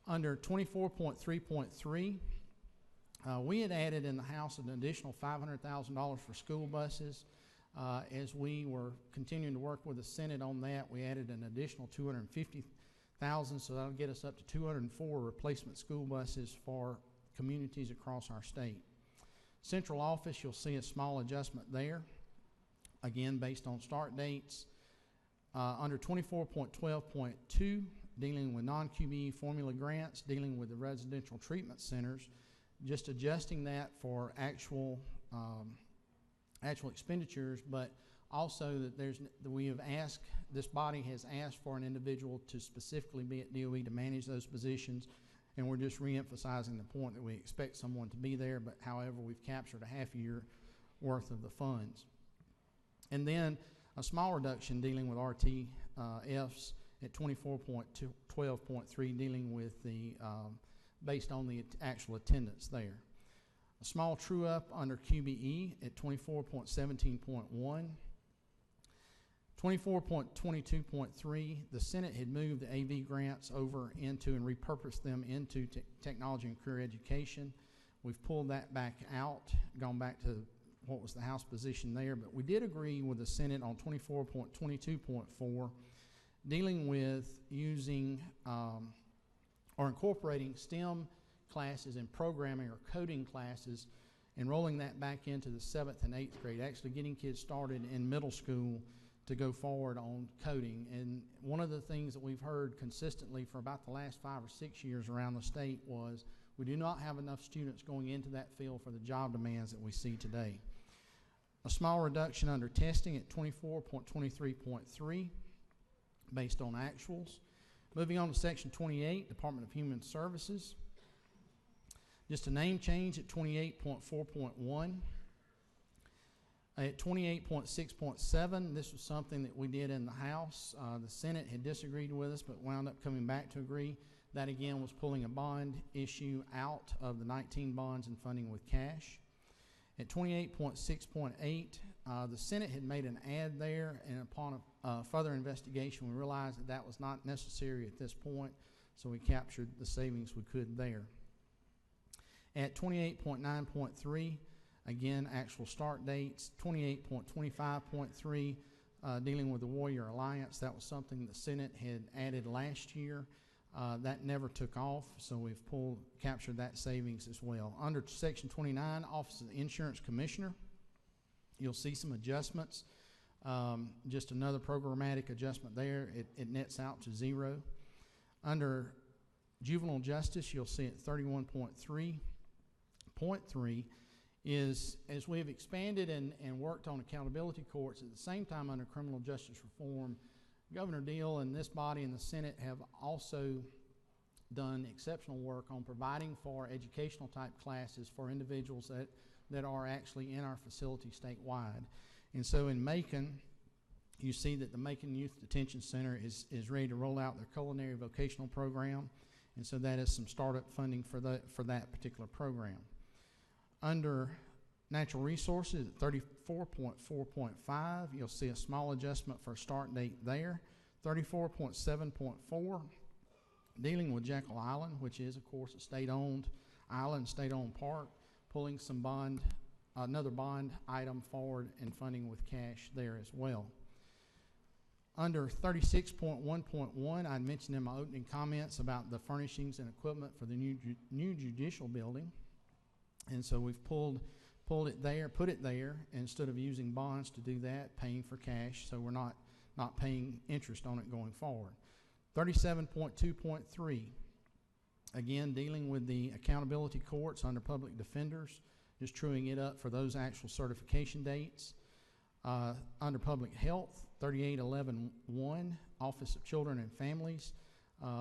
Under 24.3.3, we had added in the House an additional $500,000 for school buses. As we were continuing to work with the Senate on that, we added an additional $250,000, so that'll get us up to 204 replacement school buses for communities across our state. Central office, you'll see a small adjustment there, again based on start dates. Under 24.12.2, dealing with non-QBE formula grants, dealing with the residential treatment centers, just adjusting that for actual expenditures, but also that we have asked, this body has asked for an individual to specifically be at DOE to manage those positions, and we're just re-emphasizing the point that we expect someone to be there, but however, we've captured a half year worth of the funds. And then a small reduction dealing with RTFs at 24.12.3, dealing with the, based on the actual attendance there. A small true up under QBE at 24.17.1. 24.22.3, the Senate had moved the AV grants over into and repurposed them into technology and career education. We've pulled that back out, gone back to what was the House position there, but we did agree with the Senate on 24.22.4, dealing with using or incorporating STEM classes and programming or coding classes and rolling that back into the 7th and 8th grade, actually getting kids started in middle school to go forward on coding. And one of the things that we've heard consistently for about the last 5 or 6 years around the state was we do not have enough students going into that field for the job demands that we see today. A small reduction under testing at 24.23.3 based on actuals. Moving on to Section 28, Department of Human Services. Just a name change at 28.4.1. At 28.6.7, this was something that we did in the House. The Senate had disagreed with us, but wound up coming back to agree. That again was pulling a bond issue out of the 19 bonds and funding with cash. At 28.6.8, the Senate had made an add there, and upon further investigation, we realized that that was not necessary at this point, so we captured the savings we could there. At 28.9.3, again, actual start dates. 28.25.3, dealing with the Warrior Alliance. That was something the Senate had added last year. That never took off, so we've captured that savings as well. Under Section 29, Office of the Insurance Commissioner, you'll see some adjustments. Just another programmatic adjustment there. It nets out to 0. Under Juvenile Justice, you'll see at 31.3.3 is as we have expanded and worked on accountability courts, at the same time under criminal justice reform, Governor Deal and this body and the Senate have also done exceptional work on providing for educational type classes for individuals that are actually in our facility statewide. And so in Macon, you see that the Macon Youth Detention Center is ready to roll out their culinary vocational program, and so that is some startup funding for that particular program. Under Natural Resources at 34.4.5, you'll see a small adjustment for a start date there. 34.7.4, dealing with Jekyll Island, which is, of course, a state-owned island, state-owned park, pulling some another bond item forward and funding with cash there as well. Under 36.1.1, I mentioned in my opening comments about the furnishings and equipment for the new judicial building. And so we've pulled it there, put it there, instead of using bonds to do that, paying for cash, so we're not paying interest on it going forward. 37.2.3, again, dealing with the accountability courts under public defenders, just truing it up for those actual certification dates. Under public health, 38.11.1, Office of Children and Families,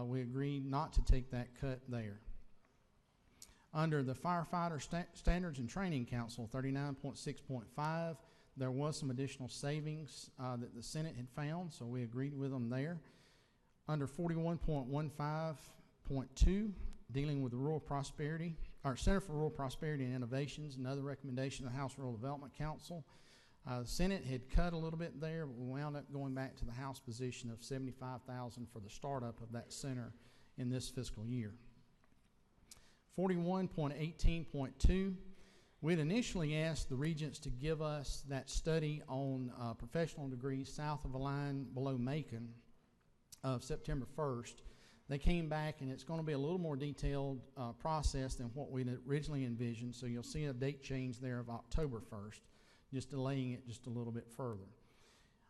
we agreed not to take that cut there. Under the Firefighter Standards and Training Council, 39.6.5, there was some additional savings that the Senate had found, so we agreed with them there. Under 41.15.2, dealing with the Rural Prosperity, our Center for Rural Prosperity and Innovations, another recommendation of the House Rural Development Council. The Senate had cut a little bit there, but we wound up going back to the House position of $75,000 for the startup of that center in this fiscal year. 41.18.2, we had initially asked the regents to give us that study on professional degrees south of the line below Macon of September 1st. They came back, and it's going to be a little more detailed process than what we originally envisioned, so you'll see a date change there of October 1st, just delaying it just a little bit further.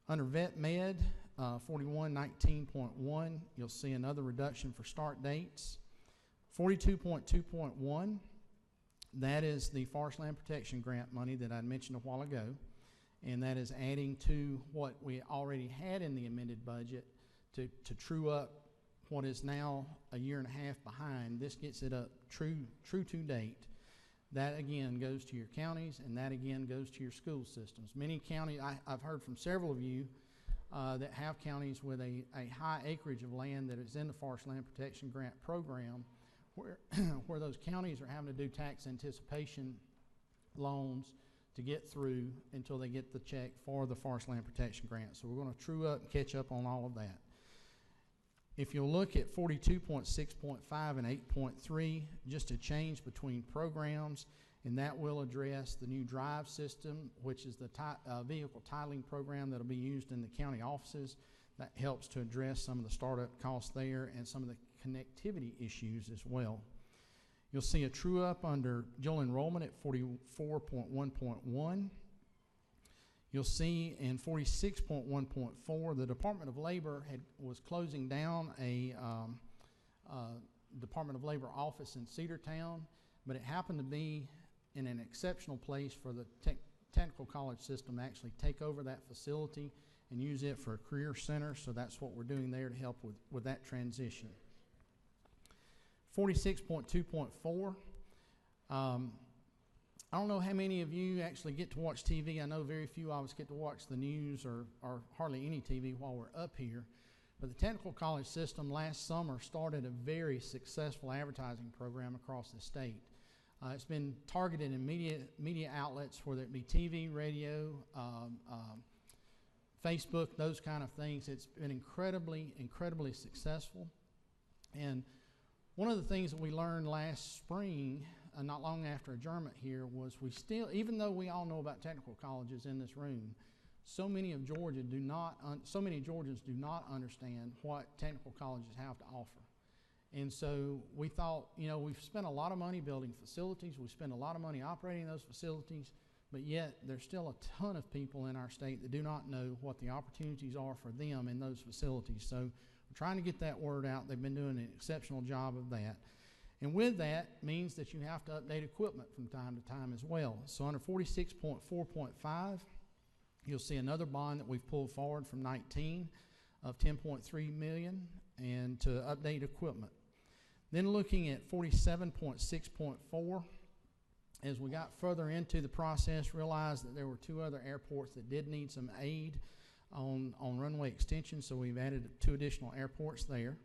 Under Vet Med, 41.19.1, you'll see another reduction for start dates. 42.2.1, that is the Forest Land Protection Grant money that I mentioned a while ago, and that is adding to what we already had in the amended budget to true up what is now a year and a half behind. This gets it up true to date. That again goes to your counties, and that again goes to your school systems. Many counties, I've heard from several of you that have counties with a high acreage of land that is in the Forest Land Protection Grant program, where those counties are having to do tax anticipation loans to get through until they get the check for the Forest Land Protection Grant. So we're going to true up and catch up on all of that. If you'll look at 42.6.5 and 8.3, just a change between programs, and that will address the new drive system, which is the vehicle titling program that will be used in the county offices. That helps to address some of the startup costs there and some of the connectivity issues as well. You'll see a true up under dual enrollment at 44.1.1. You'll see in 46.1.4, the Department of Labor was closing down a Department of Labor office in Cedartown, but it happened to be in an exceptional place for the technical college system to actually take over that facility and use it for a career center, so that's what we're doing there to help with that transition. 46.2.4, I don't know how many of you actually get to watch TV. I know very few of us get to watch the news or hardly any TV while we're up here. But the technical college system last summer started a very successful advertising program across the state. It's been targeted in media outlets, whether it be TV, radio, Facebook, those kind of things. It's been incredibly, incredibly successful. And one of the things that we learned last spring, not long after adjournment here, was we still, even though we all know about technical colleges in this room, so many Georgians do not understand what technical colleges have to offer. And so we thought, you know, we've spent a lot of money building facilities, we spend a lot of money operating those facilities, but yet there's still a ton of people in our state that do not know what the opportunities are for them in those facilities. So we're trying to get that word out. They've been doing an exceptional job of that. And with that means that you have to update equipment from time to time as well. So under 46.4.5, you'll see another bond that we've pulled forward from 19 of $10.3 million and to update equipment. Then looking at 47.6.4, as we got further into the process, realized that there were two other airports that did need some aid on runway extension, so we've added 2 additional airports there.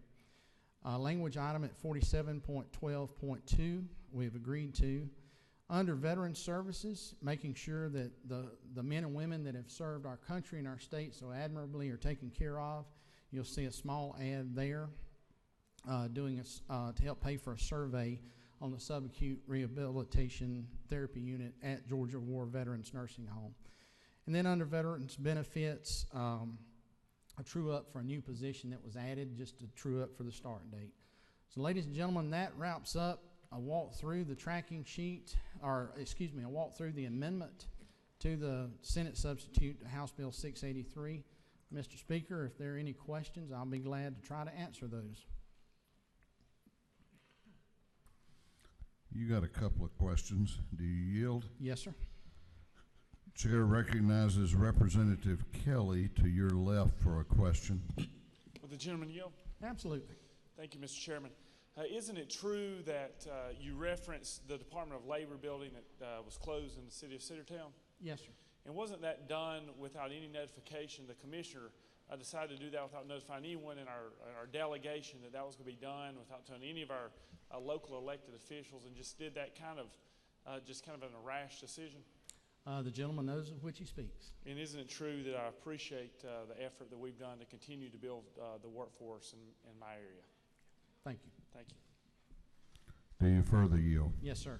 Language item at 47.12.2, we've agreed to. Under veteran services, making sure that the men and women that have served our country and our state so admirably are taken care of. You'll see a small ad there to help pay for a survey on the subacute rehabilitation therapy unit at Georgia War Veterans Nursing Home. And then under veterans benefits, a true up for a new position that was added, just a true up for the start date. So ladies and gentlemen, that wraps up a walk through the tracking sheet, or excuse me, a walk through the amendment to the Senate substitute to House Bill 683. Mr. Speaker, if there are any questions, I'll be glad to try to answer those. You got a couple of questions. Do you yield? Yes, sir. Chair recognizes Representative Kelly to your left for a question. Will the gentleman yield? Absolutely. Thank you, Mr. Chairman. Isn't it true that you referenced the Department of Labor building that was closed in the city of Cedartown? Yes, sir. And wasn't that done without any notification? The commissioner decided to do that without notifying anyone in our delegation that was going to be done, without telling any of our local elected officials, and just did that kind of an rash decision? The gentleman knows of which he speaks. And isn't it true that I appreciate the effort that we've done to continue to build the workforce in my area? Thank you. Thank you. Do you further yield? Yes, sir.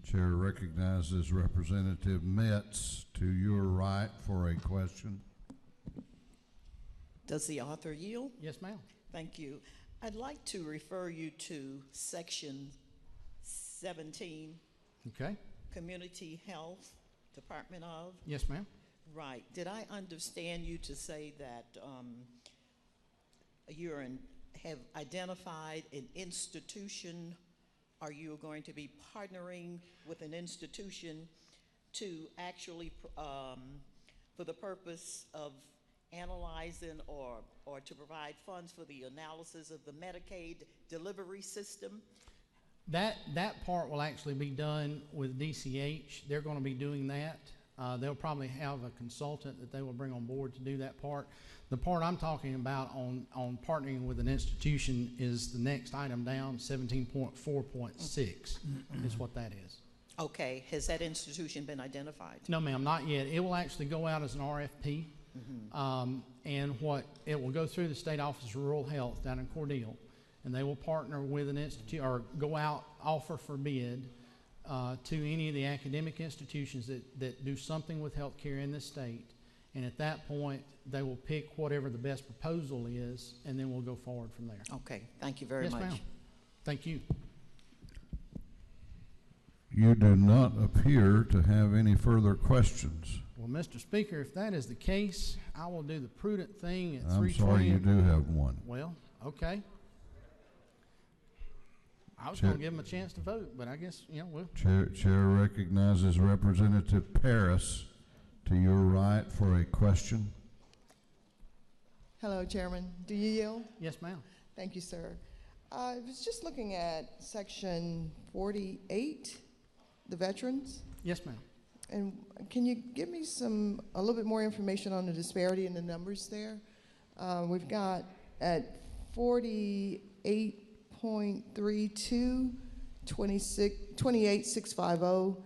Chair recognizes Representative Metz to your right for a question. Does the author yield? Yes, ma'am. Thank you. I'd like to refer you to section 17. Okay. Community Health Department of? Yes, ma'am. Right. Did I understand you to say that you have identified an institution? Are you going to be partnering with an institution to actually, for the purpose of analyzing or to provide funds for the analysis of the Medicaid delivery system? That part will actually be done with DCH. They're going to be doing that. They'll probably have a consultant that they will bring on board to do that part. The part I'm talking about on partnering with an institution is the next item down, 17.4.6 is what that is. Okay, has that institution been identified? No, ma'am, not yet. It will actually go out as an RFP, and what it will go through the State Office of Rural Health down in Cordele, and they will partner with an institute or go out, offer for bid to any of the academic institutions that do something with healthcare in this state. And at that point, they will pick whatever the best proposal is, and then we'll go forward from there. Okay, thank you very Yes, much. ma'am. Thank you. You do not appear to have any further questions. Well, Mr. Speaker, if that is the case, I will do the prudent thing at I'm 3:20. sorry, you do have one. Well, okay. I was Chair- going to give him a chance to vote, but I guess, we'll. Chair recognizes Representative Paris to your right for a question. Hello, Chairman. Do you yield? Yes, ma'am. Thank you, sir. I was just looking at Section 48, the veterans. Yes, ma'am. And can you give me a little bit more information on the disparity in the numbers there? We've got at 48.32, 28,650,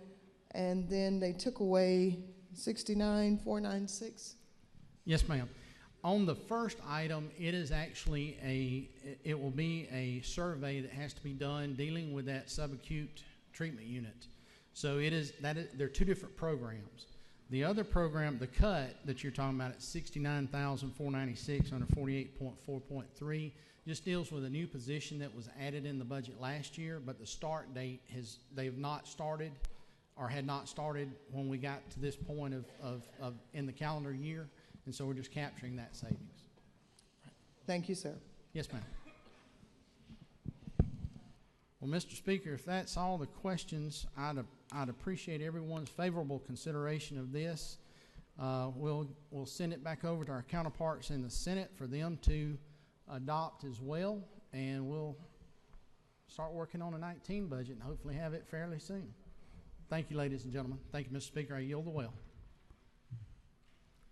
and then they took away 69,496. Yes, ma'am. On the first item, it is actually it will be a survey that has to be done dealing with that subacute treatment unit. So they're two different programs. The other program, the cut that you're talking about at 69,496 under 48.4.3, just deals with a new position that was added in the budget last year, but the start date they've not started or had not started when we got to this point of in the calendar year, and so we're just capturing that savings. Thank you, sir. Yes, ma'am. Well, Mr. Speaker, if that's all the questions, I'd appreciate everyone's favorable consideration of this. We'll send it back over to our counterparts in the Senate for them to adopt as well, and we'll start working on a 19 budget and hopefully have it fairly soon. Thank you, ladies and gentlemen. Thank you, Mr. Speaker. I yield the well.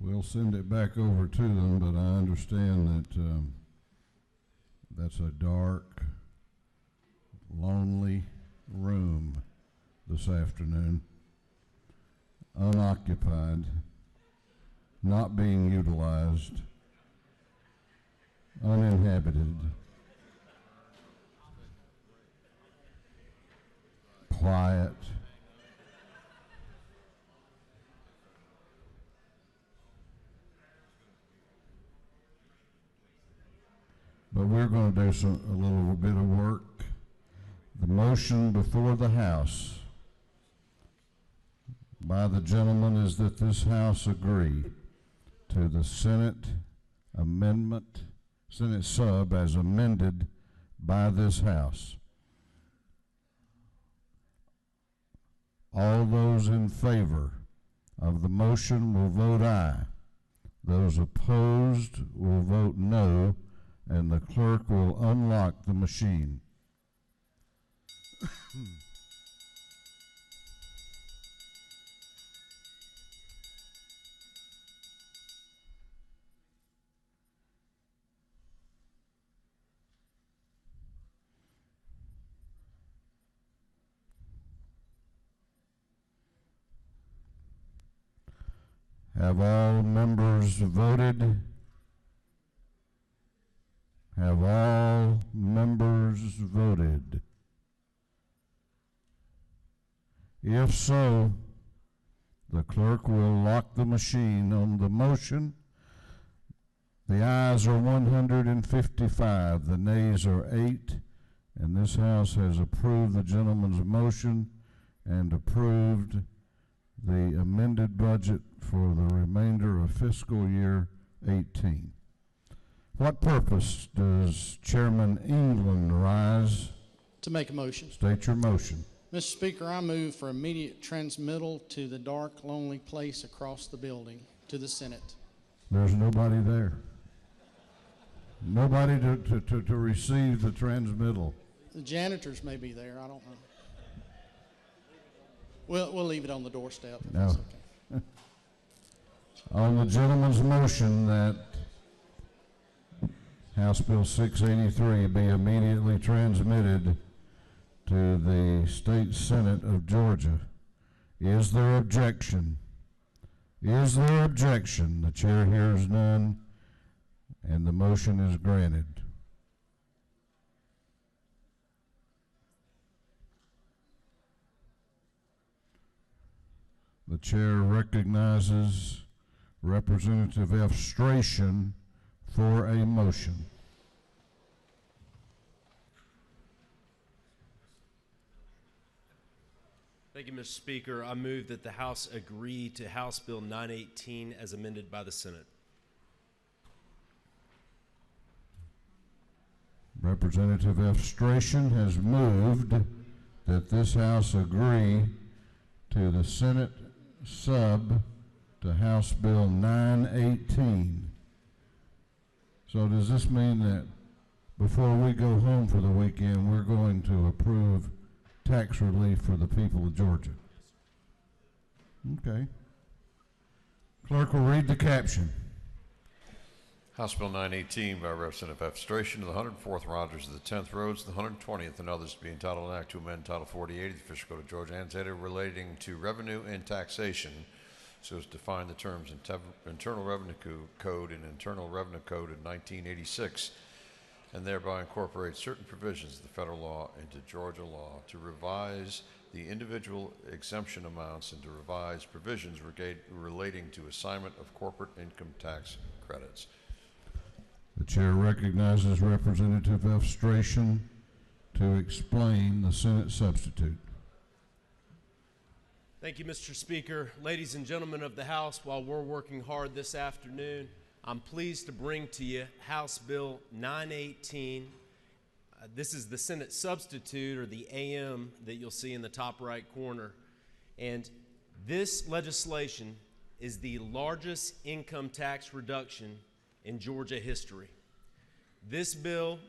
We'll send it back over to them, but I understand that that's a dark, lonely room this afternoon, unoccupied, not being utilized, uninhabited, quiet. But we're going to do a little bit of work. The motion before the House by the gentleman is that this House agree to the Senate amendment, Senate sub as amended by this House. All those in favor of the motion will vote aye. Those opposed will vote no, and the clerk will unlock the machine. Have all members voted? Have all members voted? If so, the clerk will lock the machine on the motion. The ayes are 155, the nays are 8, and this House has approved the gentleman's motion and approved the amended budget for the remainder of fiscal year 18. What purpose does Chairman England rise? To make a motion. State your motion. Mr. Speaker, I move for immediate transmittal to the dark, lonely place across the building, to the Senate. There's nobody there. Nobody to receive the transmittal. The janitors may be there, I don't know. We'll leave it on the doorstep if that's okay. On the gentleman's motion that House Bill 683 be immediately transmitted to the State Senate of Georgia, Is there objection? Is there objection? The chair hears none, and the motion is granted. The chair recognizes Representative F. Strachan for a motion. Thank you, Mr. Speaker. I move that the House agree to House Bill 918 as amended by the Senate. Representative F. Strachan has moved that this House agree to the Senate sub to House Bill 918. So does this mean that before we go home for the weekend, we're going to approve tax relief for the people of Georgia? Okay. Clerk will read the caption. House Bill 918 by Representative F. Strachan to the 104th Rogers of the 10th Roads, the 120th, and others to be entitled an act to amend Title 48 of the Official Code of Georgia annotated relating to revenue and taxation so as to define the terms Internal Revenue Code and Internal Revenue Code of 1986 and thereby incorporate certain provisions of the federal law into Georgia law, to revise the individual exemption amounts and to revise provisions relating to assignment of corporate income tax credits. The chair recognizes Representative F. Strachan to explain the Senate substitute. Thank you, Mr. Speaker. Ladies and gentlemen of the House, while we're working hard this afternoon, I'm pleased to bring to you House Bill 918. This is the Senate substitute, or the AM, that you'll see in the top right corner. And this legislation is the largest income tax reduction in Georgia history. This bill,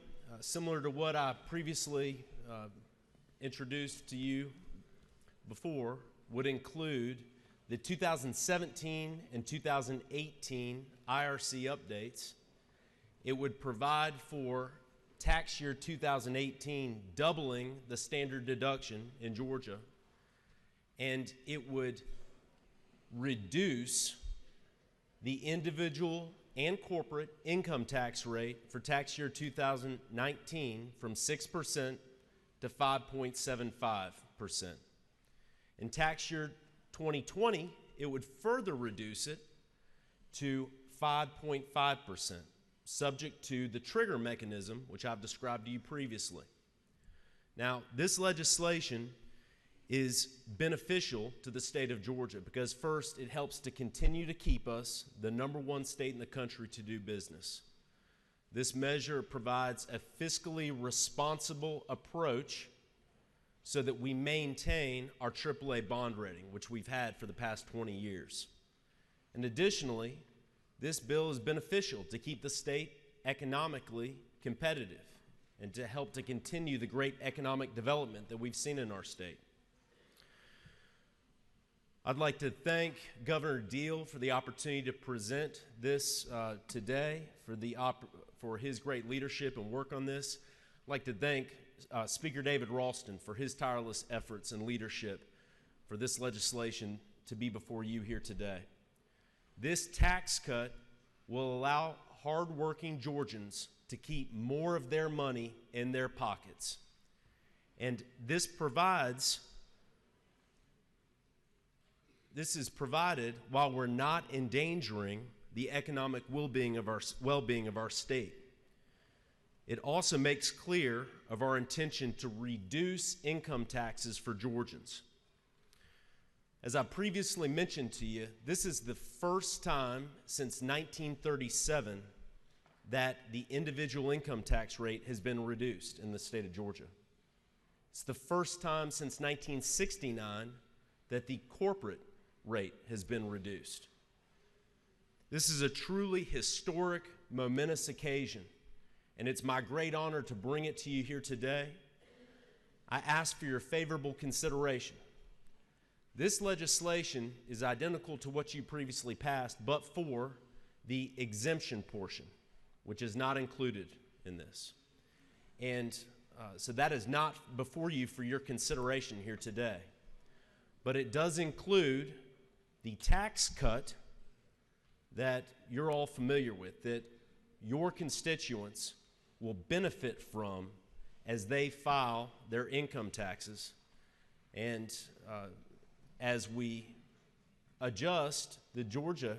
similar to what I previously introduced to you before, would include the 2017 and 2018 IRC updates. It would provide for tax year 2018 doubling the standard deduction in Georgia, and it would reduce the individual and corporate income tax rate for tax year 2019 from 6% to 5.75%. In tax year 2020, it would further reduce it to 5.5%, subject to the trigger mechanism, which I've described to you previously. Now, this legislation is beneficial to the state of Georgia because, first, it helps to continue to keep us the #1 state in the country to do business. This measure provides a fiscally responsible approach so that we maintain our AAA bond rating, which we've had for the past 20 years. And additionally, this bill is beneficial to keep the state economically competitive and to help to continue the great economic development that we've seen in our state. I'd like to thank Governor Deal for the opportunity to present this today, for his great leadership and work on this. I'd like to thank Speaker David Ralston for his tireless efforts and leadership for this legislation to be before you here today. This tax cut will allow hardworking Georgians to keep more of their money in their pockets. And this is provided while we're not endangering the economic well-being of our state. It also makes clear of our intention to reduce income taxes for Georgians. As I previously mentioned to you, this is the first time since 1937 that the individual income tax rate has been reduced in the state of Georgia. It's the first time since 1969 that the corporate rate has been reduced. This is a truly historic, momentous occasion, and it's my great honor to bring it to you here today. I ask for your favorable consideration. This legislation is identical to what you previously passed, but for the exemption portion, which is not included in this. And so that is not before you for your consideration here today. but it does include the tax cut that you're all familiar with, that your constituents will benefit from as they file their income taxes. And as we adjust the Georgia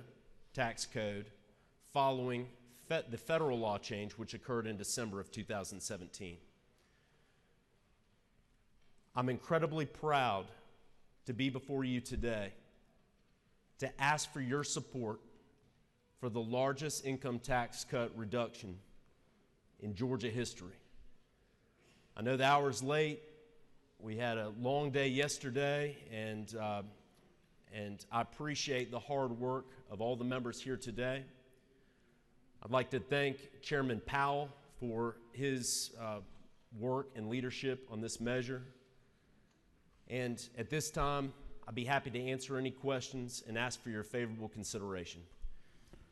tax code following the federal law change, which occurred in December of 2017. I'm incredibly proud to be before you today to ask for your support for the largest income tax cut reduction in Georgia history. I know the hour's late. We had a long day yesterday, and I appreciate the hard work of all the members here today. I'd like to thank Chairman Powell for his work and leadership on this measure. And at this time, I'd be happy to answer any questions and ask for your favorable consideration.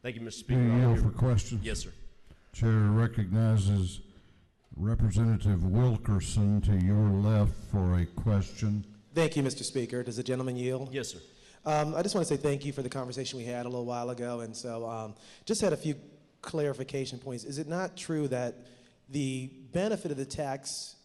Thank you, Mr. Speaker. Do you yield for questions? Yes, sir. Chair recognizes Representative Wilkerson to your left for a question. Thank you, Mr. Speaker. Does the gentleman yield? Yes, sir. I just want to say thank you for the conversation we had a little while ago, and so just had a few clarification points. Is it not true that the benefit of the tax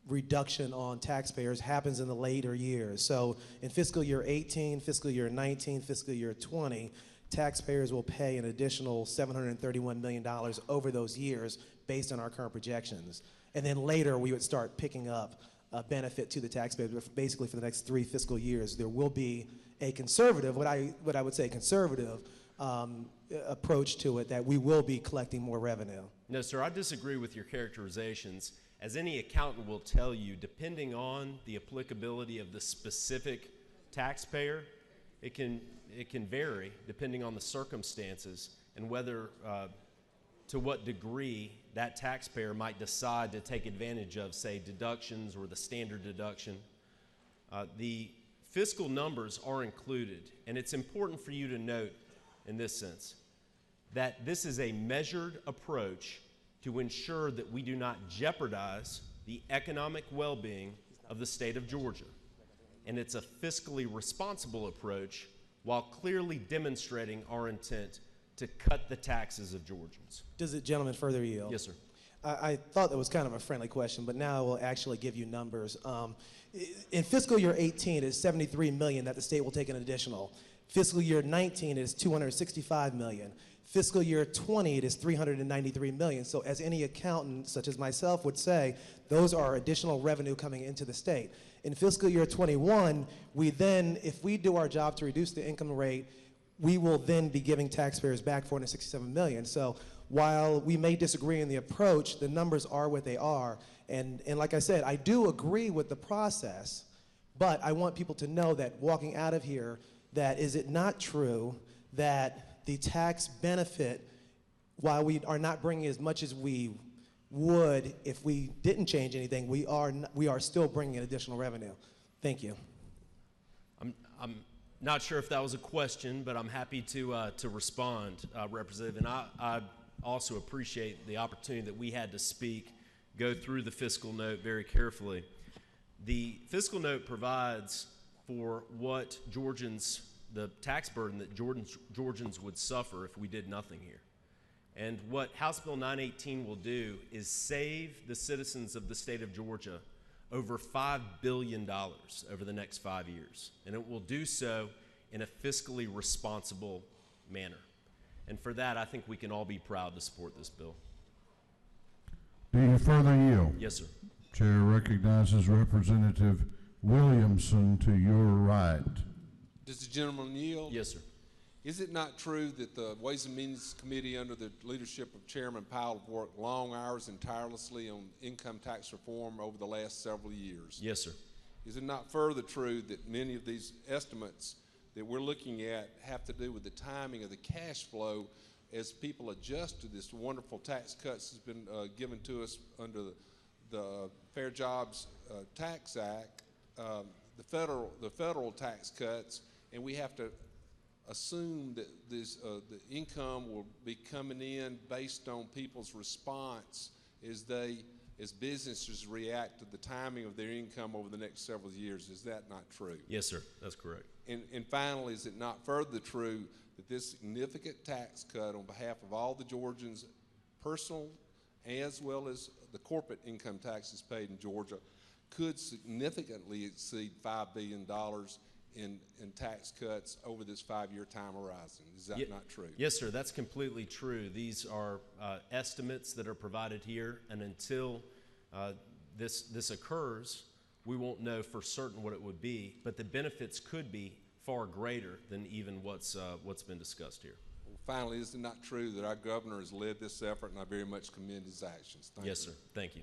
reduction on taxpayers happens in the later years? So in fiscal year 18, fiscal year 19, fiscal year 20, taxpayers will pay an additional $731 million over those years based on our current projections. And then later we would start picking up a benefit to the taxpayers. Basically for the next 3 fiscal years, there will be a conservative, what I would say conservative approach to it, that we will be collecting more revenue. No, sir, I disagree with your characterizations. As any accountant will tell you, depending on the applicability of the specific taxpayer, it can vary depending on the circumstances and whether, to what degree that taxpayer might decide to take advantage of, say, deductions or the standard deduction. The fiscal numbers are included, and it's important for you to note in this sense that this is a measured approach to ensure that we do not jeopardize the economic well-being of the state of Georgia. And it's a fiscally responsible approach while clearly demonstrating our intent to cut the taxes of Georgians. Does the gentleman further yield? Yes, sir. I thought that was kind of a friendly question, but now I will actually give you numbers. In fiscal year 18, it's $73 million that the state will take an additional. Fiscal year 19 is $265 million. Fiscal year 20, it is $393 million. So as any accountant, such as myself, would say, those are additional revenue coming into the state. In fiscal year 21, we then, if we do our job to reduce the income rate, we will then be giving taxpayers back $467 million. So while we may disagree in the approach, the numbers are what they are. And like I said, I do agree with the process, but I want people to know that walking out of here, that is it not true that the tax benefit, while we are not bringing as much as we would if we didn't change anything, we are still bringing in additional revenue. Thank you. I'm not sure if that was a question, but I'm happy to respond, Representative. And I also appreciate the opportunity that we had to speak, go through the fiscal note very carefully. The fiscal note provides for what Georgians, the tax burden that Georgians would suffer if we did nothing here. And what House Bill 918 will do is save the citizens of the state of Georgia over $5 billion over the next 5 years. And it will do so in a fiscally responsible manner. And for that, I think we can all be proud to support this bill. Do you further yield? Yes, sir. Chair recognizes Representative Williamson to your right. Does the gentleman yield? Yes, sir. Is it not true that the Ways and Means Committee under the leadership of Chairman Powell have worked long hours and tirelessly on income tax reform over the last several years? Yes, sir. Is it not further true that many of these estimates that we're looking at have to do with the timing of the cash flow as people adjust to this wonderful tax cuts that's been given to us under the Fair Jobs Tax Act, the federal tax cuts, and we have to assume that this, the income will be coming in based on people's response as they as businesses react to the timing of their income over the next several years. Is that not true? Yes, sir. That's correct. And finally, is it not further true that this significant tax cut on behalf of all the Georgians, personal as well as the corporate income taxes paid in Georgia, could significantly exceed $5 billion in tax cuts over this 5-year time horizon? Is that not true? Yes, sir. That's completely true. These are estimates that are provided here, and until this occurs, we won't know for certain what it would be, but the benefits could be far greater than even what's been discussed here. Well, finally, is it not true that our governor has led this effort, and I very much commend his actions? Thank you. Yes, sir. Thank you.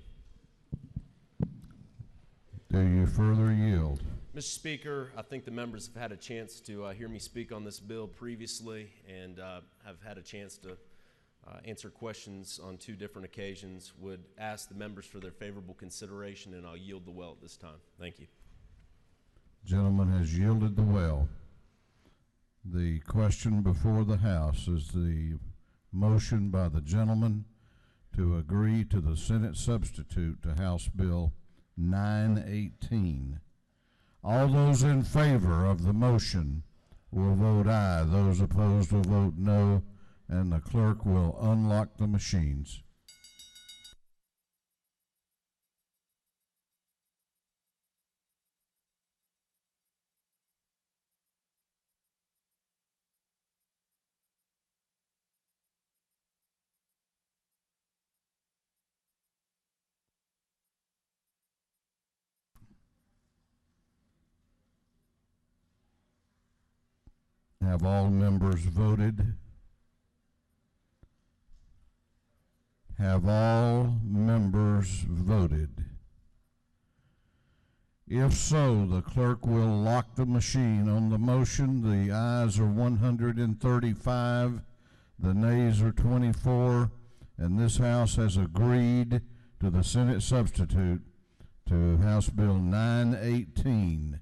Do you further yield? Mr. Speaker, I think the members have had a chance to hear me speak on this bill previously, and have had a chance to answer questions on 2 different occasions. Would ask the members for their favorable consideration, and I'll yield the well at this time. Thank you. Gentleman has yielded the well. The question before the House is the motion by the gentleman to agree to the Senate substitute to House Bill 918. All those in favor of the motion will vote aye. Those opposed will vote no, and the clerk will unlock the machines. Have all members voted? Have all members voted? If so, the clerk will lock the machine on the motion. The ayes are 135, the nays are 24, and this House has agreed to the Senate substitute to House Bill 918.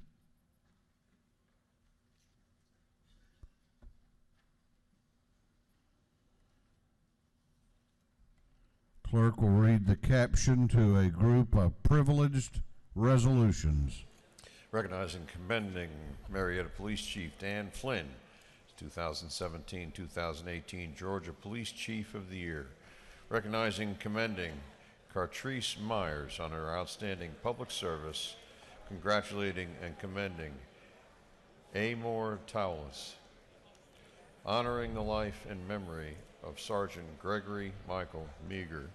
Clerk will read the caption to a group of privileged resolutions. Recognizing and commending Marietta Police Chief Dan Flynn, 2017-2018 Georgia Police Chief of the Year. Recognizing and commending Cartrice Myers on her outstanding public service. Congratulating and commending Amor Towles. Honoring the life and memory of Sergeant Gregory Michael Meager,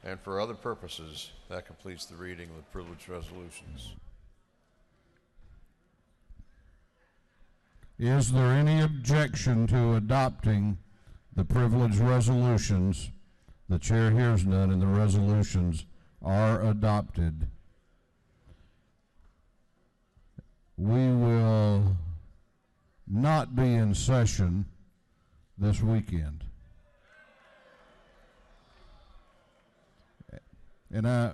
and for other purposes. That completes the reading of the privileged resolutions. Is there any objection to adopting the privileged resolutions? The chair hears none, and the resolutions are adopted. We will not be in session this weekend. And I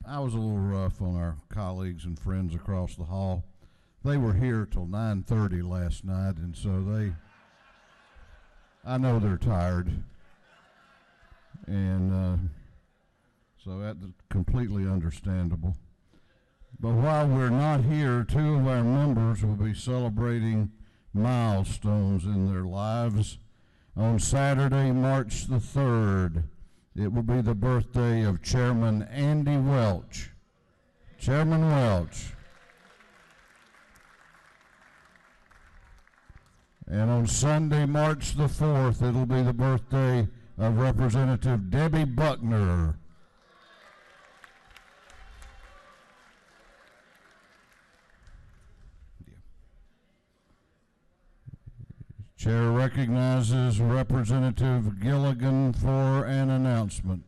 was a little rough on our colleagues and friends across the hall. They were here till 9:30 last night, and so I know they're tired. And so that's completely understandable. But while we're not here, 2 of our members will be celebrating milestones in their lives. On Saturday, March the 3rd, it will be the birthday of Chairman Andy Welch. Chairman Welch. And on Sunday, March the 4th, it'll be the birthday of Representative Debbie Buckner. Chair recognizes Representative Gilligan for an announcement.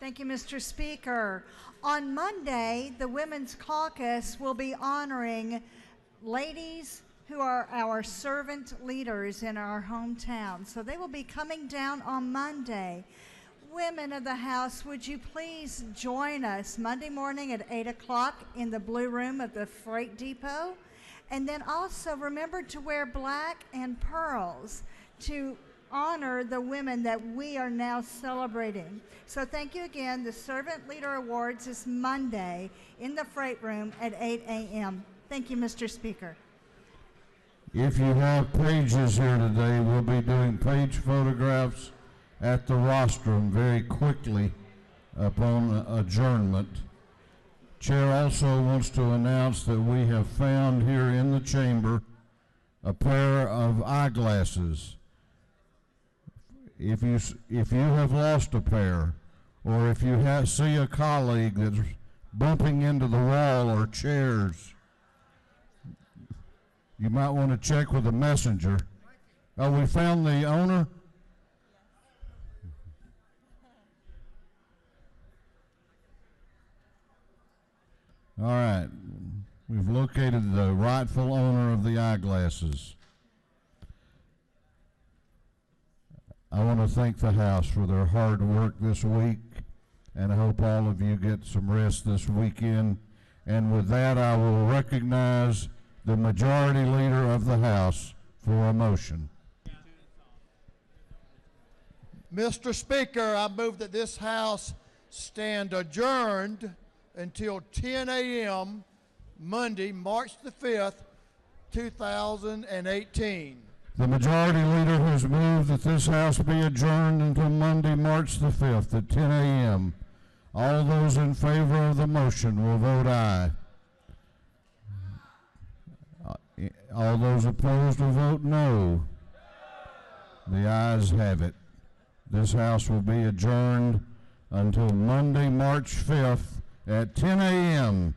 Thank you, Mr. Speaker. On Monday, the Women's Caucus will be honoring ladies who are our servant leaders in our hometown. So they will be coming down on Monday. Women of the House, would you please join us Monday morning at 8 o'clock in the Blue Room of the Freight Depot? And then also remember to wear black and pearls to honor the women that we are now celebrating. So thank you again. The Servant Leader Awards is Monday in the Freight Room at 8 a.m. Thank you, Mr. Speaker. If you have pages here today, we'll be doing page photographs at the rostrum very quickly upon adjournment. Chair also wants to announce that we have found here in the chamber a pair of eyeglasses. If you have lost a pair, or if you see a colleague that's bumping into the wall or chairs, you might want to check with the messenger. Oh, we found the owner? All right. We've located the rightful owner of the eyeglasses. I want to thank the House for their hard work this week, and I hope all of you get some rest this weekend. And with that, I will recognize the Majority Leader of the House for a motion. Mr. Speaker, I move that this House stand adjourned until 10 a.m. Monday, March the 5th, 2018. The Majority Leader has moved that this House be adjourned until Monday, March the 5th at 10 a.m. All those in favor of the motion will vote aye. All those opposed will vote no. The ayes have it. This House will be adjourned until Monday, March 5th at 10 a.m.